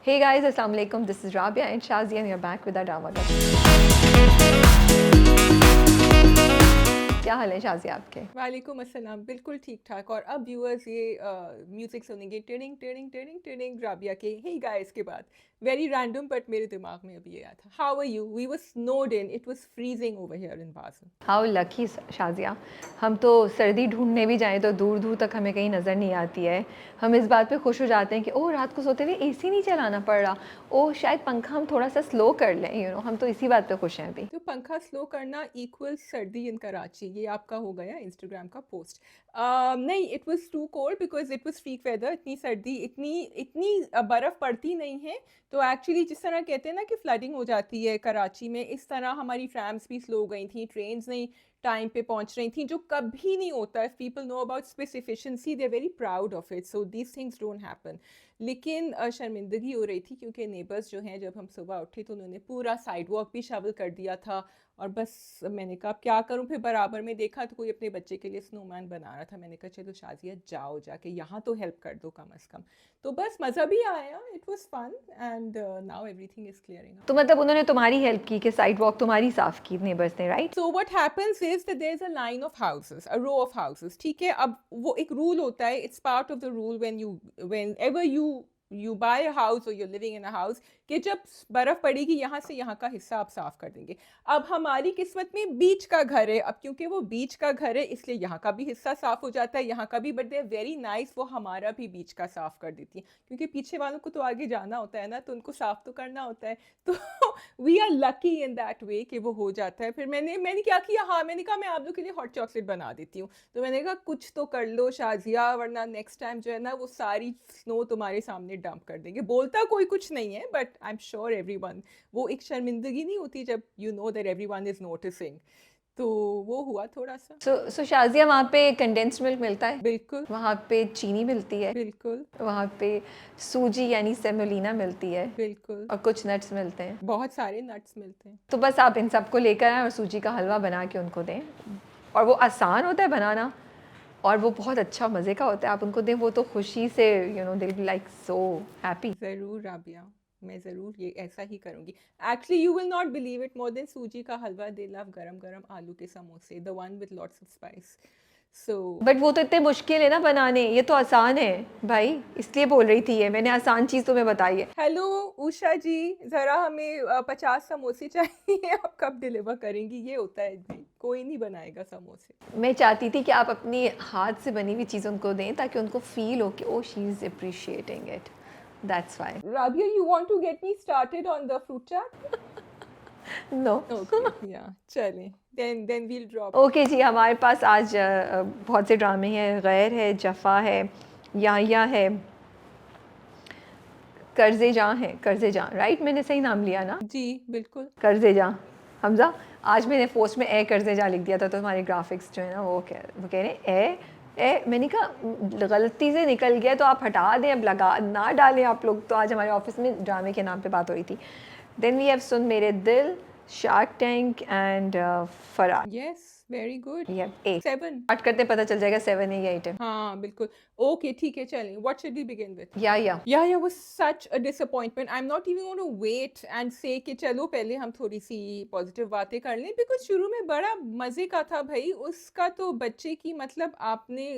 Hey guys, Assalamu alaikum. This is Rabia and Shazia and you're back with our drama club. क्या हाल है शाज़िया आपके? वालेकुम अस्सलाम, बिल्कुल ठीक-ठाक। और अब व्यूअर्स ये म्यूज़िक सुनेंगे tiding tiding tiding tiding Rabia के हे गाइस के बाद। वेरी रैंडम बट मेरे दिमाग में अभी ये आया था। How are you? We were snowed in, it was freezing over here in Basel. How lucky Shazia, हम तो सर्दी ढूंढने भी जाएं तो दूर दूर तक हमें कहीं नज़र नहीं आती है। हम इस बात पे खुश हो जाते हैं कि ओह रात को सोते हुए एसी नहीं चलाना पड़ रहा, ओह शायद पंखा हम थोड़ा सा स्लो कर लें, हम तो इसी बात पे खुश हैं अभी। तो पंखा स्लो करना इक्वल सर्दी इन कराची, ये आपका हो गया इंस्टाग्राम का पोस्ट। नहीं, it was too cold because it was freak weather. इतनी सर्दी, इतनी इतनी बर्फ़ पड़ती नहीं है। तो एक्चुअली जिस तरह कहते हैं ना कि फ्लडिंग हो जाती है कराची में, इस तरह हमारी ट्रैम्स भी स्लो गई थी, ट्रेन्स नहीं टाइम पे पहुंच रही थी, जो कभी नहीं होता। If people know about space efficiency they are very proud of it, so these things don't happen. लेकिन शर्मिंदगी हो रही थी क्योंकि नेबर्स जो हैं, जब हम सुबह उठे तो उन्होंने पूरा साइड वॉक भी शवल कर दिया था। और बस मैंने कहा अब क्या करूं, फिर बराबर में देखा तो कोई अपने बच्चे के लिए स्नोमैन बना रहा था। मैंने कहा चलो शाजिया जाओ, जाके यहाँ तो हेल्प कर दो कम अज़ कम। तो बस मज़ा भी आया, it was fun and now everything is clearing. तो मतलब उन्होंने तुम्हारी हेल्प की कि साइड वॉक तुम्हारी साफ़ की नेबर्स ने, right? So what happens is that there's a line of houses, a row of houses. ठीक है, अब वो एक रूल होता है, it's part of the rule when you, whenever you buy a house or you're living in a house, कि जब बर्फ पड़ेगी यहाँ से यहाँ का हिस्सा आप साफ कर देंगे। अब हमारी किस्मत में बीच का घर है, अब क्योंकि वो बीच का घर है इसलिए यहाँ का भी हिस्सा साफ हो जाता है, यहाँ का भी। But they are very nice, वो हमारा भी बीच का साफ कर देती है, क्योंकि पीछे वालों को तो आगे जाना होता है ना, तो उनको साफ तो करना होता है। तो we are lucky in that way कि वो हो जाता है। फिर मैंने क्या किया, हाँ मैंने कहा मैं आप लोग के लिए हॉट चॉकलेट बना देती हूँ। तो मैंने कहा कुछ तो कर लो शाजिया, वरना नेक्स्ट टाइम जो है ना वो सारी स्नो तुम्हारे सामने डंप कर देंगे। बोलता कोई कुछ नहीं है, but I am sure everyone, वो एक शर्मिंदगी नहीं होती जब you know that everyone is noticing. तो वो हुआ थोड़ा सा। सो शाज़िया, वहाँ पे कंडेंस्ड मिल्क मिलता है, बिल्कुल वहाँ पे चीनी मिलती है, बिल्कुल वहाँ पे सूजी यानी सेमोलिना मिलती है बिल्कुल, और कुछ नट्स मिलते हैं। बहुत सारे नट्स मिलते हैं। तो बस आप इन सबको लेकर आएँ और सूजी का हलवा बना के उनको दें। और वो आसान होता है बनाना और वो बहुत अच्छा मज़े का होता है। आप उनको दें, वो तो खुशी से they will be like so happy. ज़रूर राबिया, मैं ज़रूर ये ऐसा ही करूँगी। Actually you will not believe it, more than सूजी का हलवा दे लव गरम गरम आलू के समोसे, the one with lots of spice. So but वो तो इतने मुश्किल है ना बनाने, ये तो आसान है भाई, इसलिए बोल रही थी ये, मैंने आसान चीज़ तुम्हें बताई है। हेलो उषा जी, ज़रा हमें 50 समोसे चाहिए, आप कब डिलीवर करेंगी? ये होता है जी, कोई नहीं बनाएगा समोसे। मैं चाहती थी कि आप अपनी हाथ से बनी हुई चीज़ उनको दें ताकि उनको फील हो कि oh she is appreciating it, that's why. Rabia, you want to get me started on the fruit chat? No. Okay, yeah, चलें, then we'll drop. ओके जी, हमारे पास आज बहुत से ड्रामे हैं। गैर है, जफ़ा है, या है, कर्ज़े जाँ है, कर्ज़े जाँ, राइट? मैंने सही नाम लिया ना? जी बिल्कुल। कर्ज़े जाँ। हमज़ा, आज मैंने पोस्ट में ए कर्ज़े जाँ लिख दिया था, तो हमारे ग्राफिक्स जो है ना वो कह रहे हैं ए, मैंने कहा गलती से निकल गया तो आप हटा दें, अब लगा ना डालें आप लोग। तो आज हमारे ऑफिस में ड्रामे के नाम पे बात हो रही थी। देन वी हैव सुन मेरे दिल, शार्क टैंक एंड फरार। Yes, very good. ये 8 7. स्टार्ट करते पता चल जाएगा 7 है या 8 है। हाँ बिल्कुल। ओके ठीक है, चलें। What should we begin with? या Yeah, was such a disappointment. I'm not even going to wait and say कि चलो पहले हम थोड़ी सी पॉजिटिव बातें कर लें, बिकॉज शुरू में बड़ा मज़े का था भाई। उसका तो बच्चे की, मतलब आपने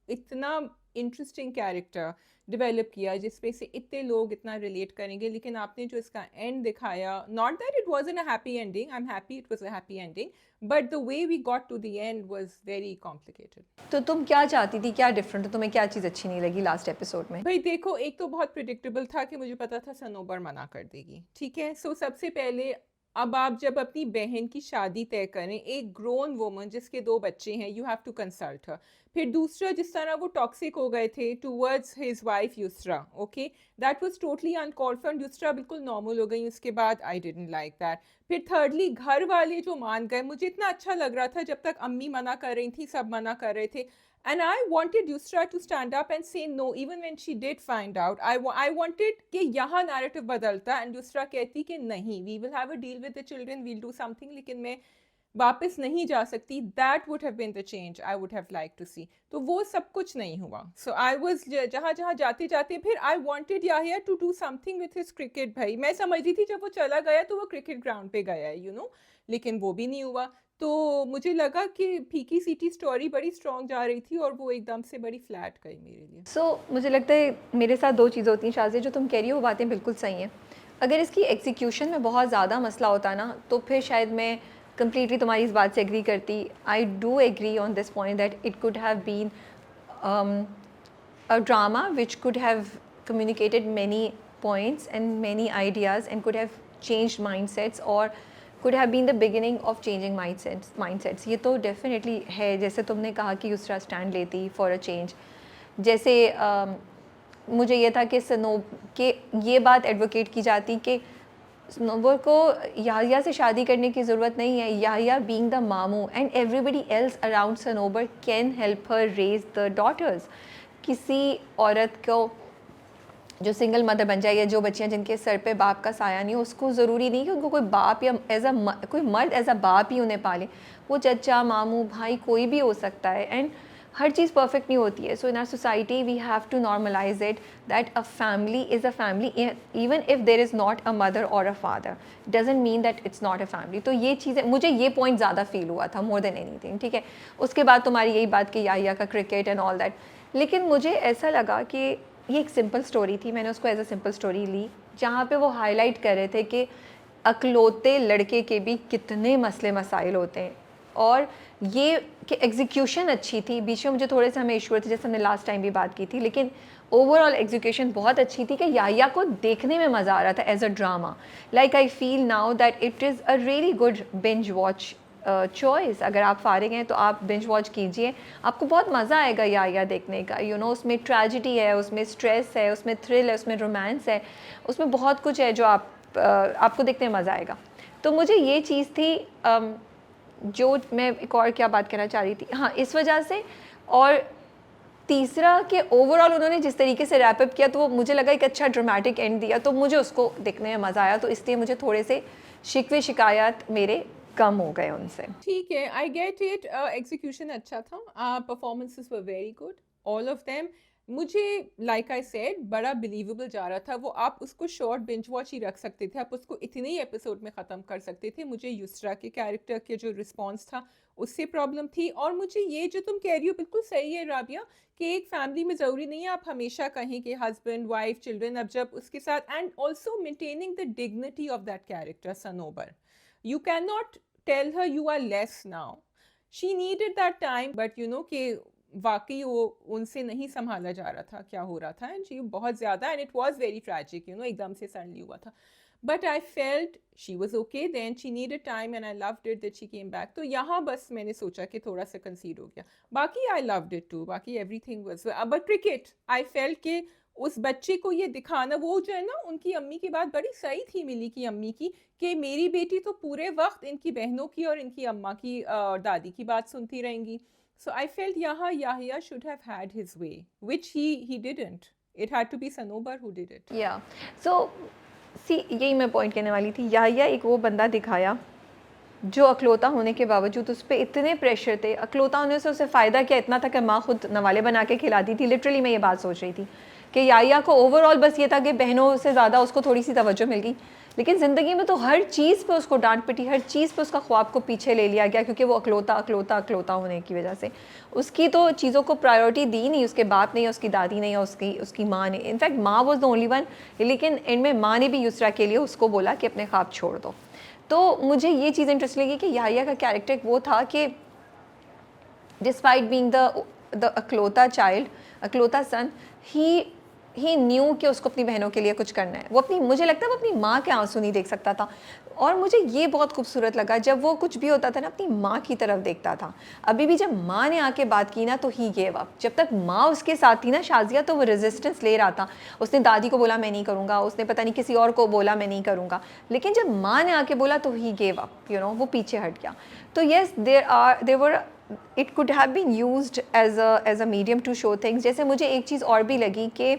इतना इंटरेस्टिंग कैरेक्टर डेवलप किया जिसपे से इतने लोग इतना रिलेट करेंगे, लेकिन आपने जो इसका एंड दिखाया, not that it was a happy ending, I am happy it was a happy ending, but the way we got to the end was very complicated. तो तुम क्या चाहती थी, क्या डिफरेंट है, तुम्हें क्या चीज़ अच्छी नहीं लगी लास्ट एपिसोड में? भाई देखो, एक तो बहुत प्रिडिक्टेबल था कि मुझे पता था सनोबर मना कर देगी, ठीक है। सो सबसे पहले, अब आप जब अपनी बहन की शादी तय करें, एक ग्रोन वुमन जिसके 2 बच्चे हैं, यू हैव टू कंसल्ट हर। फिर दूसरा, जिस तरह वो टॉक्सिक हो गए थे towards his wife Yusra, okay, that was totally uncalled for. Yusra बिल्कुल नॉर्मल हो गई उसके बाद, आई डिडंट लाइक दैट। फिर थर्डली, घर वाले जो मान गए, मुझे इतना अच्छा लग रहा था जब तक अम्मी मना कर रही थी, सब मना कर रहे थे। And I wanted Yusra to stand up and say no, even when she did find out. I wanted कि यहाँ narrative बदलता and Yusra कहती कि नहीं, we will have a deal with the children, we'll do something. लेकिन मैं वापस नहीं जा सकती, that would have been the change I would have like to see. तो वो सब कुछ नहीं हुआ। सो आई वाज जहाँ जहाँ जाते जाते फिर I wanted Yahya to do something with his cricket. भाई मैं समझ रही थी जब वो चला गया तो वो क्रिकेट ग्राउंड पे गया है, लेकिन वो भी नहीं हुआ। तो मुझे लगा कि फीकी सिटी स्टोरी बड़ी स्ट्रॉन्ग जा रही थी और वो एकदम से बड़ी फ्लैट गई मेरे लिए। मुझे लगता है मेरे साथ दो चीज़ें होती हैं शाज़िया, जो तुम कह रही हो वो बातें बिल्कुल सही हैं। अगर इसकी एग्जीक्यूशन में बहुत ज़्यादा मसला होता ना, तो फिर शायद मैं कम्प्लीटली तुम्हारी इस बात से एग्री करती। I do agree on this point that it could have been a drama which could have communicated many points and many ideas and could have changed mindsets or could have been the beginning of changing mindsets. ये तो definitely है। जैसे तुमने कहा कि Yusra stand लेती for a change, जैसे मुझे ये था कि के ये बात एडवोकेट की जाती कि सनोबर को याहिया से शादी करने की ज़रूरत नहीं है। Yahya being the mamu and everybody else around Sanobar can help her raise the daughters. किसी औरत को जो सिंगल मदर बन जाए या जो बच्चियां जिनके सर पे बाप का साया नहीं हो, उसको ज़रूरी नहीं कि उनको कोई बाप या कोई मर्द एज अ बाप ही उन्हें पाले। वो चचा, मामू, भाई कोई भी हो सकता है। एंड हर चीज़ परफेक्ट नहीं होती है। So in our society we have to normalise it that a family is a family even if there is not a mother और a father, doesn't mean that it's not a family. तो ये चीज़ें मुझे ये point ज़्यादा feel हुआ था more than anything. ठीक है, उसके बाद तुम्हारी यही बात कि याहिया का क्रिकेट एंड ऑल दैट, लेकिन मुझे ऐसा लगा कि ये एक सिंपल स्टोरी थी। मैंने उसको एज अ सिंपल स्टोरी ली, जहाँ पे वो हाईलाइट कर रहे थे कि अकलौते लड़के के भी कितने मसले मसाइल होते हैं। और ये कि एग्जीक्यूशन अच्छी थी, बीच में मुझे थोड़े से हमें इशू थे जैसे हमने लास्ट टाइम भी बात की थी, लेकिन ओवरऑल एग्जीक्यूशन बहुत अच्छी थी कि याहिया को देखने में मज़ा आ रहा था as a drama. Like I feel now that it is a really good binge watch choice. अगर आप फारिग हैं तो आप बिंज वॉच कीजिए, आपको बहुत मज़ा आएगा याहिया देखने का। उसमें ट्रेजिडी है, उसमें स्ट्रेस है, उसमें थ्रिल है, उसमें रोमांस है, उसमें बहुत कुछ है जो आपको देखने में मज़ा आएगा। तो मुझे ये चीज़ थी जो मैं एक और क्या बात करना चाह रही थी, हाँ, इस वजह से। और तीसरा कि ओवरऑल उन्होंने जिस तरीके से रैप अप किया तो वो मुझे लगा एक अच्छा ड्रामेटिक एंड दिया, तो मुझे उसको देखने में मज़ा आया। तो इसलिए मुझे थोड़े से शिकवे शिकायत मेरे कम हो गए उनसे। ठीक है, आई गेट इट। एग्जीक्यूशन अच्छा था, performances were very good, all of them. मुझे लाइक आई सेड बड़ा बिलीवेबल जा रहा था वो। आप उसको शॉर्ट बिंज वॉच ही रख सकते थे, आप उसको इतने ही एपिसोड में ख़त्म कर सकते थे। मुझे युसरा के कैरेक्टर के जो रिस्पॉन्स था उससे प्रॉब्लम थी। और मुझे ये जो तुम कह रही हो बिल्कुल सही है राबिया, कि एक फैमिली में ज़रूरी नहीं है आप हमेशा कहें कि हस्बैंड वाइफ चिल्ड्रन। अब जब उसके साथ, and also maintaining the dignity of that character Sanobar, you cannot tell her you are less now. She needed that time, but कि वाकई वो उनसे नहीं संभाला जा रहा था क्या हो रहा था, एंड शी बहुत ज़्यादा, and it was very tragic, एकदम से सडनली हुआ था। But I felt she was okay then, she needed time and I loved it that she came back. तो यहाँ बस मैंने सोचा कि थोड़ा सा कंसीड हो गया, बाकी आई लव्ड इट टू, बाकी everything was. But cricket I felt के उस बच्चे को ये दिखाना, वो जो है ना, उनकी अम्मी की बात बड़ी सही थी, मिली की अम्मी की, कि मेरी बेटी तो पूरे वक्त इनकी बहनों की और इनकी अम्मा की और दादी की बात सुनती रहेंगी। सो आई फेल्ट यहाँ Yahya should have had his way, which he didn't. It had to be Sanobar who did it. या सो सी, यही मैं पॉइंट कहने वाली थी। याहिया एक वो बंदा दिखाया जो अकलौता होने के बावजूद उस पर इतने प्रेशर थे। अकलौता होने से उसे फ़ायदा क्या, इतना था कि माँ खुद नवाले बना के खिलाती थी। लिटरली मैं ये बात सोच रही थी कि याहिया को ओवरऑल बस ये था कि बहनों से ज़्यादा उसको थोड़ी सी तवज्जो मिल गई, लेकिन ज़िंदगी में तो हर चीज़ पे उसको डांट पिटी, हर चीज़ पे उसका ख्वाब को पीछे ले लिया गया, क्योंकि वो अकलौता होने की वजह से उसकी तो चीज़ों को प्रायोरिटी दी नहीं। उसके बाप ने या उसकी दादी ने या उसकी माँ ने, इनफैक्ट माँ वॉज द ओनली वन, लेकिन एंड में माँ ने भी युसरा के लिए उसको बोला कि अपने ख्वाब छोड़ दो। तो मुझे ये चीज़ इंटरेस्ट लगी कि याहिया का कैरेक्टर वो था कि डिस्पाइट बीइंग द अकलौता चाइल्ड, अकलौता सन, ही न्यू कि उसको अपनी बहनों के लिए कुछ करना है। वो मुझे लगता है वो अपनी माँ के आंसू नहीं देख सकता था। और मुझे ये बहुत खूबसूरत लगा, जब वो कुछ भी होता था ना अपनी माँ की तरफ देखता था। अभी भी जब माँ ने आके बात की ना तो ही गेव अप। जब तक माँ उसके साथ थी ना शाज़िया, तो वो रेजिस्टेंस ले रहा था। उसने दादी को बोला मैं नहीं करूँगा, उसने पता नहीं किसी और को बोला मैं नहीं करूँगा, लेकिन जब माँ ने आके बोला तो ही गेव अप, वो पीछे हट गया। तो yes, it could have been used as a medium to show things. जैसे मुझे एक चीज़ और भी लगी कि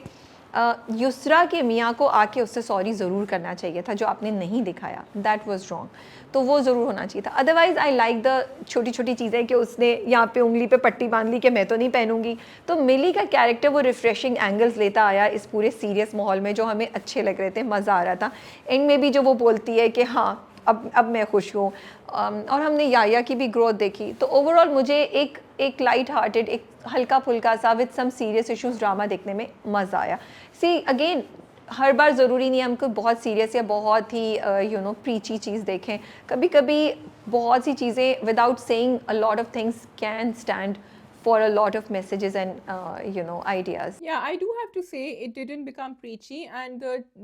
युसरा के मियाँ को आके उससे सॉरी ज़रूर करना चाहिए था, जो आपने नहीं दिखाया, दैट वाज रॉन्ग। तो वो ज़रूर होना चाहिए था। अदरवाइज़ आई लाइक द छोटी छोटी चीज़ें कि उसने यहाँ पे उंगली पे पट्टी बांध ली कि मैं तो नहीं पहनूंगी। तो मिली का कैरेक्टर वो रिफ़्रेशिंग एंगल्स लेता आया इस पूरे सीरियस माहौल में, जो हमें अच्छे लग रहे थे, मज़ा आ रहा था। एंड में भी जो वो बोलती है कि हाँ अब मैं खुश हूँ, और हमने याया की भी ग्रोथ देखी। तो ओवरऑल मुझे एक लाइट हार्टेड, एक हल्का फुल्का सा with some serious issues drama देखने में मज़ा आया। सी अगेन, हर बार ज़रूरी नहीं है हमको बहुत सीरियस या बहुत ही प्रीची चीज़ देखें। कभी कभी बहुत सी चीज़ें without saying a lot of things can stand for a lot of messages and ideas. Yeah, I do have to say it didn't become preachy, and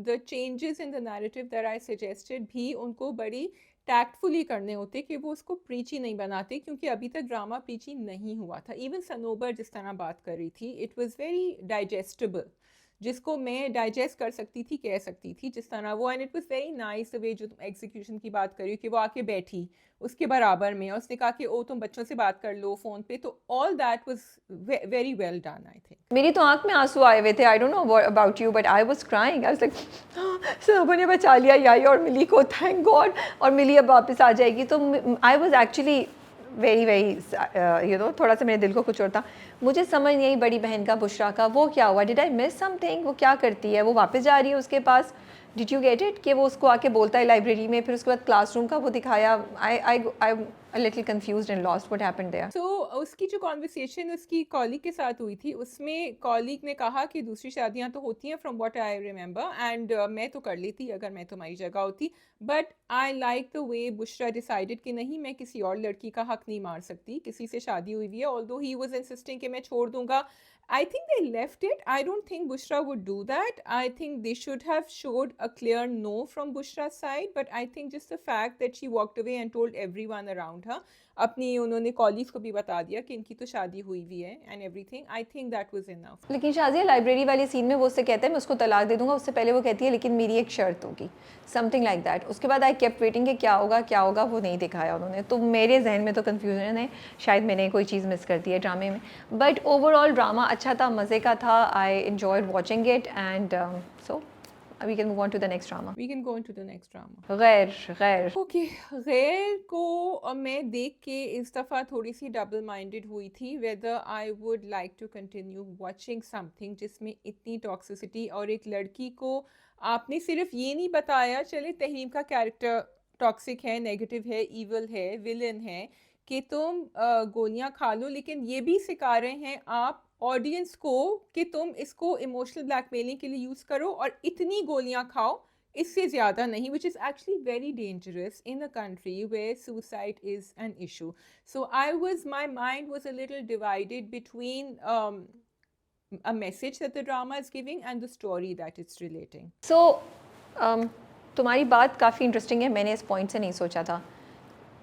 the changes in the narrative that I suggested भी उनको बड़ी tactfully करने होते कि वो उसको preachy नहीं बनाते, क्योंकि अभी तक ड्रामा preachy नहीं हुआ था। Even सनोबर जिस तरह बात कर रही थी, it was very digestible, जिसको मैं डाइजेस्ट कर सकती थी, कह सकती थी जिस तरह वो। And it was very nice the way जो तुम एग्जीक्यूशन की बात करी कि वो आके बैठी उसके बराबर में और उसने कहा कि ओ तुम बच्चों से बात कर लो फ़ोन पे, तो all that was very well done I think. मेरी तो आंख में आंसू आए हुए थे। आई don't know about you, but I was crying. I was like सब ने बचा लिया याई और मिली को, थैंक गॉड, और मिली अब वापस आ जाएगी। तो I was actually very very थोड़ा सा मेरे दिल को कुछ और था। मुझे समझ नहीं आई बड़ी बहन का, बुशरा का, वो क्या हुआ? Did I miss something? वो क्या करती है? वो वापस जा रही है उसके पास? डिड यू गेट इट कि वो उसको आके बोलता है लाइब्रेरी में, फिर उसके बाद क्लासरूम का वो दिखाया? आई a little confused and lost what happened there. तो उसकी जो कॉन्वर्सेशन उसकी कॉलीग के साथ हुई थी, उसमें कॉलीग ने कहा कि दूसरी शादियां तो होती हैं from what I remember, and मैं तो कर लेती अगर मैं तुम्हारी जगह होती, but I like the way Bushra decided कि नहीं, मैं किसी और लड़की का हक नहीं मार सकती, किसी से शादी हुई हुई है, ऑल्दो ही वाज इंसिस्टिंग कि मैं छोड़ दूंगा। I think they left it. I don't think Bushra would do that. I think they should have showed a clear no from Bushra's side. But I think just the fact that she walked away and told everyone around her, अपनी उन्होंने colleagues को भी बता दिया कि इनकी तो शादी हुई हुई है and everything, I think that was enough. लेकिन शाजिया लाइब्रेरी वाले सीन में वो उससे कहता है मैं उसको तलाक दे दूंगा, उससे पहले वो कहती है लेकिन मेरी एक शर्त होगी, समथिंग लाइक दैट। उसके बाद आई केप्ट वेटिंग कि क्या होगा क्या होगा, वो नहीं दिखाया उन्होंने। तो मेरे जहन में तो कन्फ्यूजन है, शायद मैंने कोई चीज़ मिस कर दी है ड्रामे में। बट ओवरऑल ड्रामा अच्छा था, मज़े का था। I enjoyed watching it and so we can move on to the next drama. We can go into the next drama. गैर ओके, गैर को मैं देख के इस दफ़ा थोड़ी सी डबल माइंडेड हुई थी whether I would like to continue watching something जिसमें इतनी टॉक्सिसिटी, और एक लड़की को आपने सिर्फ ये नहीं बताया, चले तहरीम का कैरेक्टर टॉक्सिक है, नेगेटिव है, ईवल है, विलन है, कि तुम गोलियां खा लो, लेकिन ये भी सिखा रहे हैं आप ऑडियंस को कि तुम इसको इमोशनल ब्लैकमेलिंग के लिए यूज़ करो और इतनी गोलियां खाओ, इससे ज़्यादा नहीं, which is actually very dangerous in a country where suicide is an issue. So my mind was a little divided between a message that the drama is giving and the story that it's relating. So तुम्हारी बात काफ़ी interesting है, मैंने इस point से नहीं सोचा था।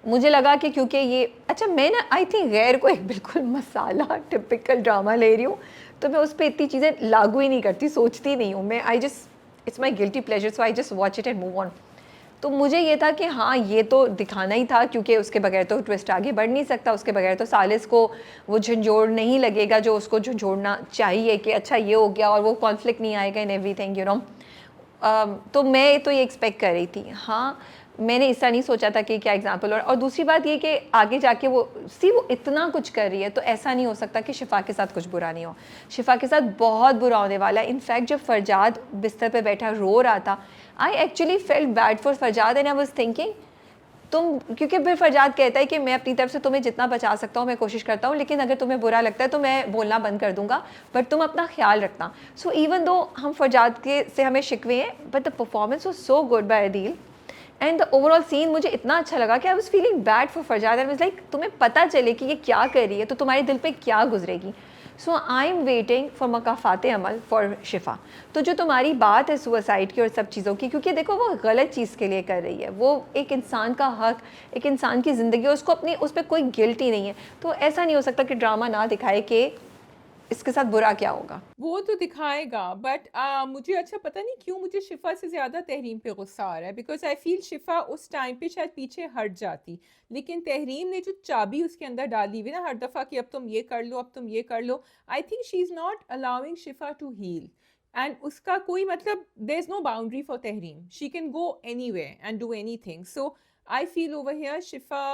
मुझे लगा कि क्योंकि ये अच्छा, मैं ना आई थिंक गैर को एक बिल्कुल मसाला टिपिकल ड्रामा ले रही हूँ, तो मैं उस पर इतनी चीज़ें लागू ही नहीं करती, सोचती नहीं हूँ मैं। I just it's my guilty pleasure, so I just watch it and move on. तो मुझे ये था कि हाँ ये तो दिखाना ही था, क्योंकि उसके बगैर तो ट्विस्ट आगे बढ़ नहीं सकता, उसके बगैर तो सालिस को वो झंझोड़ नहीं लगेगा जो उसको झंझोड़ना चाहिए कि अच्छा ये हो गया, और वो कॉन्फ्लिक्ट नहीं आएगा इन एवरीथिंग, यू नो। तो मैं तो ये एक्सपेक्ट कर रही थी। हाँ, मैंने ऐसा नहीं सोचा था कि क्या एग्जाम्पल। और दूसरी बात ये कि आगे जाके वो इतना कुछ कर रही है, तो ऐसा नहीं हो सकता कि शिफा के साथ कुछ बुरा नहीं हो। शिफा के साथ बहुत बुरा होने वाला है। इनफैक्ट जब फरजाद बिस्तर पे बैठा रो रहा था, I actually felt bad for Farzad and I was thinking तुम, क्योंकि फिर फरजाद कहता है कि मैं अपनी तरफ से तुम्हें जितना बचा सकता हूँ मैं कोशिश करता हूँ, लेकिन अगर तुम्हें बुरा लगता है तो मैं बोलना बंद कर दूंगा, बट तुम अपना ख्याल रखना। सो इवन दो हम फरजाद के से हमें शिकवे हैं, but the performance was so good by Adeel and the overall scene मुझे इतना अच्छा लगा कि I was feeling bad for Farzad and was like तुम्हें पता चले कि ये क्या कर रही है तो तुम्हारे दिल पे क्या गुजरेगी। So I am waiting for मकाफात अमल फॉर शिफा। तो जो तुम्हारी बात है सुसाइड की और सब चीज़ों की, क्योंकि देखो वो गलत चीज़ के लिए कर रही है, वो एक इंसान का हक, एक इंसान की ज़िंदगी, उसको अपनी उस पर कोई गिल्ट ही नहीं है। तो ऐसा नहीं हो सकता कि ड्रामा ना दिखाए कि इसके साथ बुरा क्या होगा। वो तो दिखाएगा, बट मुझे अच्छा पता नहीं क्यों मुझे शिफा से ज़्यादा तहरीम पे गुस्सा आ रहा है, बिकॉज आई फील शिफा उस टाइम पे शायद पीछे हट जाती, लेकिन तहरीम ने जो चाबी उसके अंदर डाली हुई ना हर दफ़ा कि अब तुम ये कर लो, अब तुम ये कर लो, I think she is not allowing Shifa to heal. and उसका कोई मतलब there's no boundary for Tehreem. She can go anywhere and do anything. So I feel over here Shifa,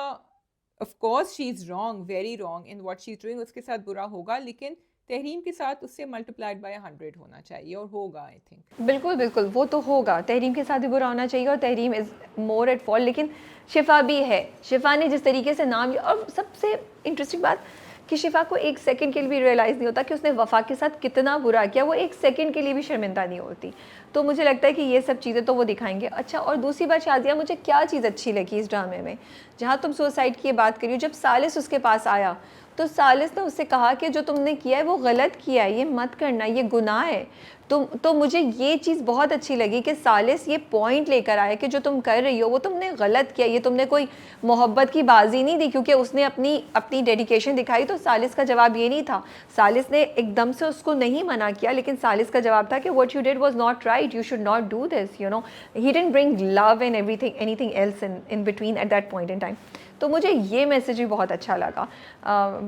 of course she's wrong, very wrong in what she's doing. उसके साथ बुरा होगा, लेकिन तहरीम के साथ उससे मल्टीप्लाइड बाय 100 होना चाहिए, और होगा आई थिंक। बिल्कुल बिल्कुल, वो तो होगा, तहरीम के साथ भी बुरा होना चाहिए और Tahreem is more at fault, लेकिन शिफा भी है। शिफा ने जिस तरीके से नाम लिया, और सबसे इंटरेस्टिंग बात कि शिफा को एक सेकंड के लिए भी रियलाइज़ नहीं होता कि उसने वफ़ा के साथ कितना बुरा किया, वो एक सेकंड के लिए भी शर्मिंदा नहीं होती। तो मुझे लगता है कि ये सब चीज़ें तो वो दिखाएंगे। अच्छा, और दूसरी बात शादिया, मुझे क्या चीज़ अच्छी लगी इस ड्रामे में, जहाँ तुम सुसाइड की बात करी हो, जब सालिस उसके पास आया तो सालिस ने उससे कहा कि जो तुमने किया है वो गलत किया है, ये मत करना, ये गुनाह है। तो मुझे ये चीज़ बहुत अच्छी लगी कि सालिस ये पॉइंट लेकर आया कि जो तुम कर रही हो वो तुमने गलत किया, ये तुमने कोई मोहब्बत की बाजी नहीं दी, क्योंकि उसने अपनी डेडिकेशन दिखाई। तो सालिस का जवाब ये नहीं था, सालिस ने एकदम से उसको नहीं मना किया, लेकिन सालिस का जवाब था कि what you did was not right, you should not do this, you know. He didn't bring love and anything else in between at that point in time. तो मुझे ये मैसेज भी बहुत अच्छा लगा।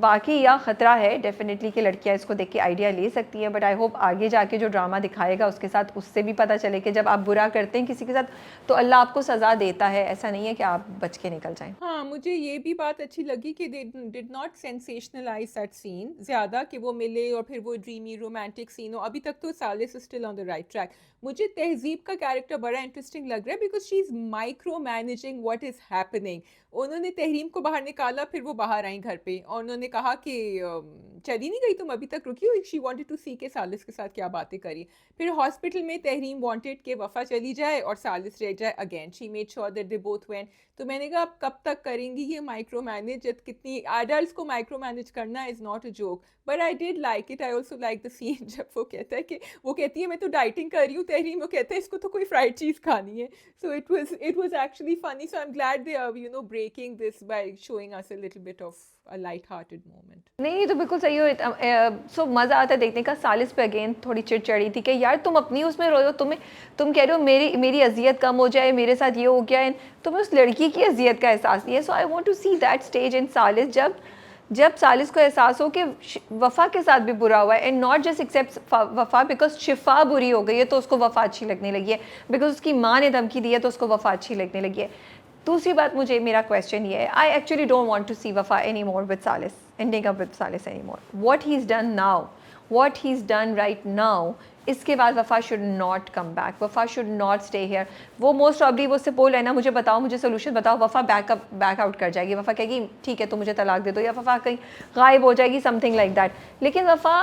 बाकी यह ख़तरा है डेफिनेटली कि लड़कियां इसको देख के आइडिया ले सकती हैं, बट आई होप आगे जाके जो ड्रामा दिखाएगा उसके साथ उससे भी पता चले कि जब आप बुरा करते हैं किसी के साथ तो अल्लाह आपको सज़ा देता है, ऐसा नहीं है कि आप बच के निकल जाएं। हाँ, मुझे ये भी बात अच्छी लगी कि they did not sensationalize that scene ज़्यादा, कि वो मिले और फिर वो ड्रीमी रोमांटिक सीन हो। अभी तक तो Salis still on the right track. मुझे तहजीब का कैरेक्टर बड़ा इंटरेस्टिंग लग रहा है, because she is micromanaging what is happening. उन्होंने तहरीम को बाहर निकाला, फिर वो बाहर आई घर पे, और उन्होंने कहा कि चली नहीं गई तुम अभी तक, रुकी हो। शी वांटेड टू सी के सालिस के साथ क्या बातें करी। फिर हॉस्पिटल में तहरीम वांटेड कि वफ़ा चली जाए और सालिस रह जाए। Again she made sure that they both went. तो मैंने कहा अब कब तक करेंगी ये माइक्रो मैनेज, कितनी एडल्ट्स को माइक्रो मैनेज करना is not a joke. But I did like it. I also like the scene जब वो कहता है कि वो कहती है मैं तो डाइटिंग कर रही हूँ तहरीम, वो कहता है इसको तो कोई फ्राइड चीज़ खानी है। So it was actually funny. So I am glad they are breaking this by showing us a little bit of a light-hearted moment. नहीं, ये तो बिल्कुल सही हो। सो मज़ा आता है देखने का। सालिस पे अगेन थोड़ी चिड़चिड़ी थी कि यार तुम अपनी उसमें रोए हो, तुम कह रहे हो मेरी अजियत कम हो जाए, मेरे साथ ये हो गया है, तुम्हें उस लड़की की अजियत का एहसास नहीं है। So I want to see that stage in Salis, जब सालिस को एहसास हो कि वफ़ा के साथ भी बुरा हुआ है, and not just except Wafa because Shifa बुरी हो गई है तो उसको वफ़ा अच्छी लगने लगी है, बिकॉज उसकी माँ ने धमकी दी है तो उसको वफ़ा अच्छी लगने लगी है। दूसरी बात, मुझे मेरा क्वेश्चन ये है, I actually don't want to see Wafa anymore with Salis, ending up with Salis anymore. What he is done now, what he is done right now, इसके बाद Wafa should not come back, Wafa should not stay here. वो most probably वो उससे बोल है ना, मुझे बताओ, मुझे सोल्यूशन बताओ। वफ़ा बैक आउट कर जाएगी, वफ़ा कहेगी ठीक है तो मुझे तलाक दे दो, या वफ़ा कहीं गायब हो जाएगी, समथिंग लाइक दैट। लेकिन वफ़ा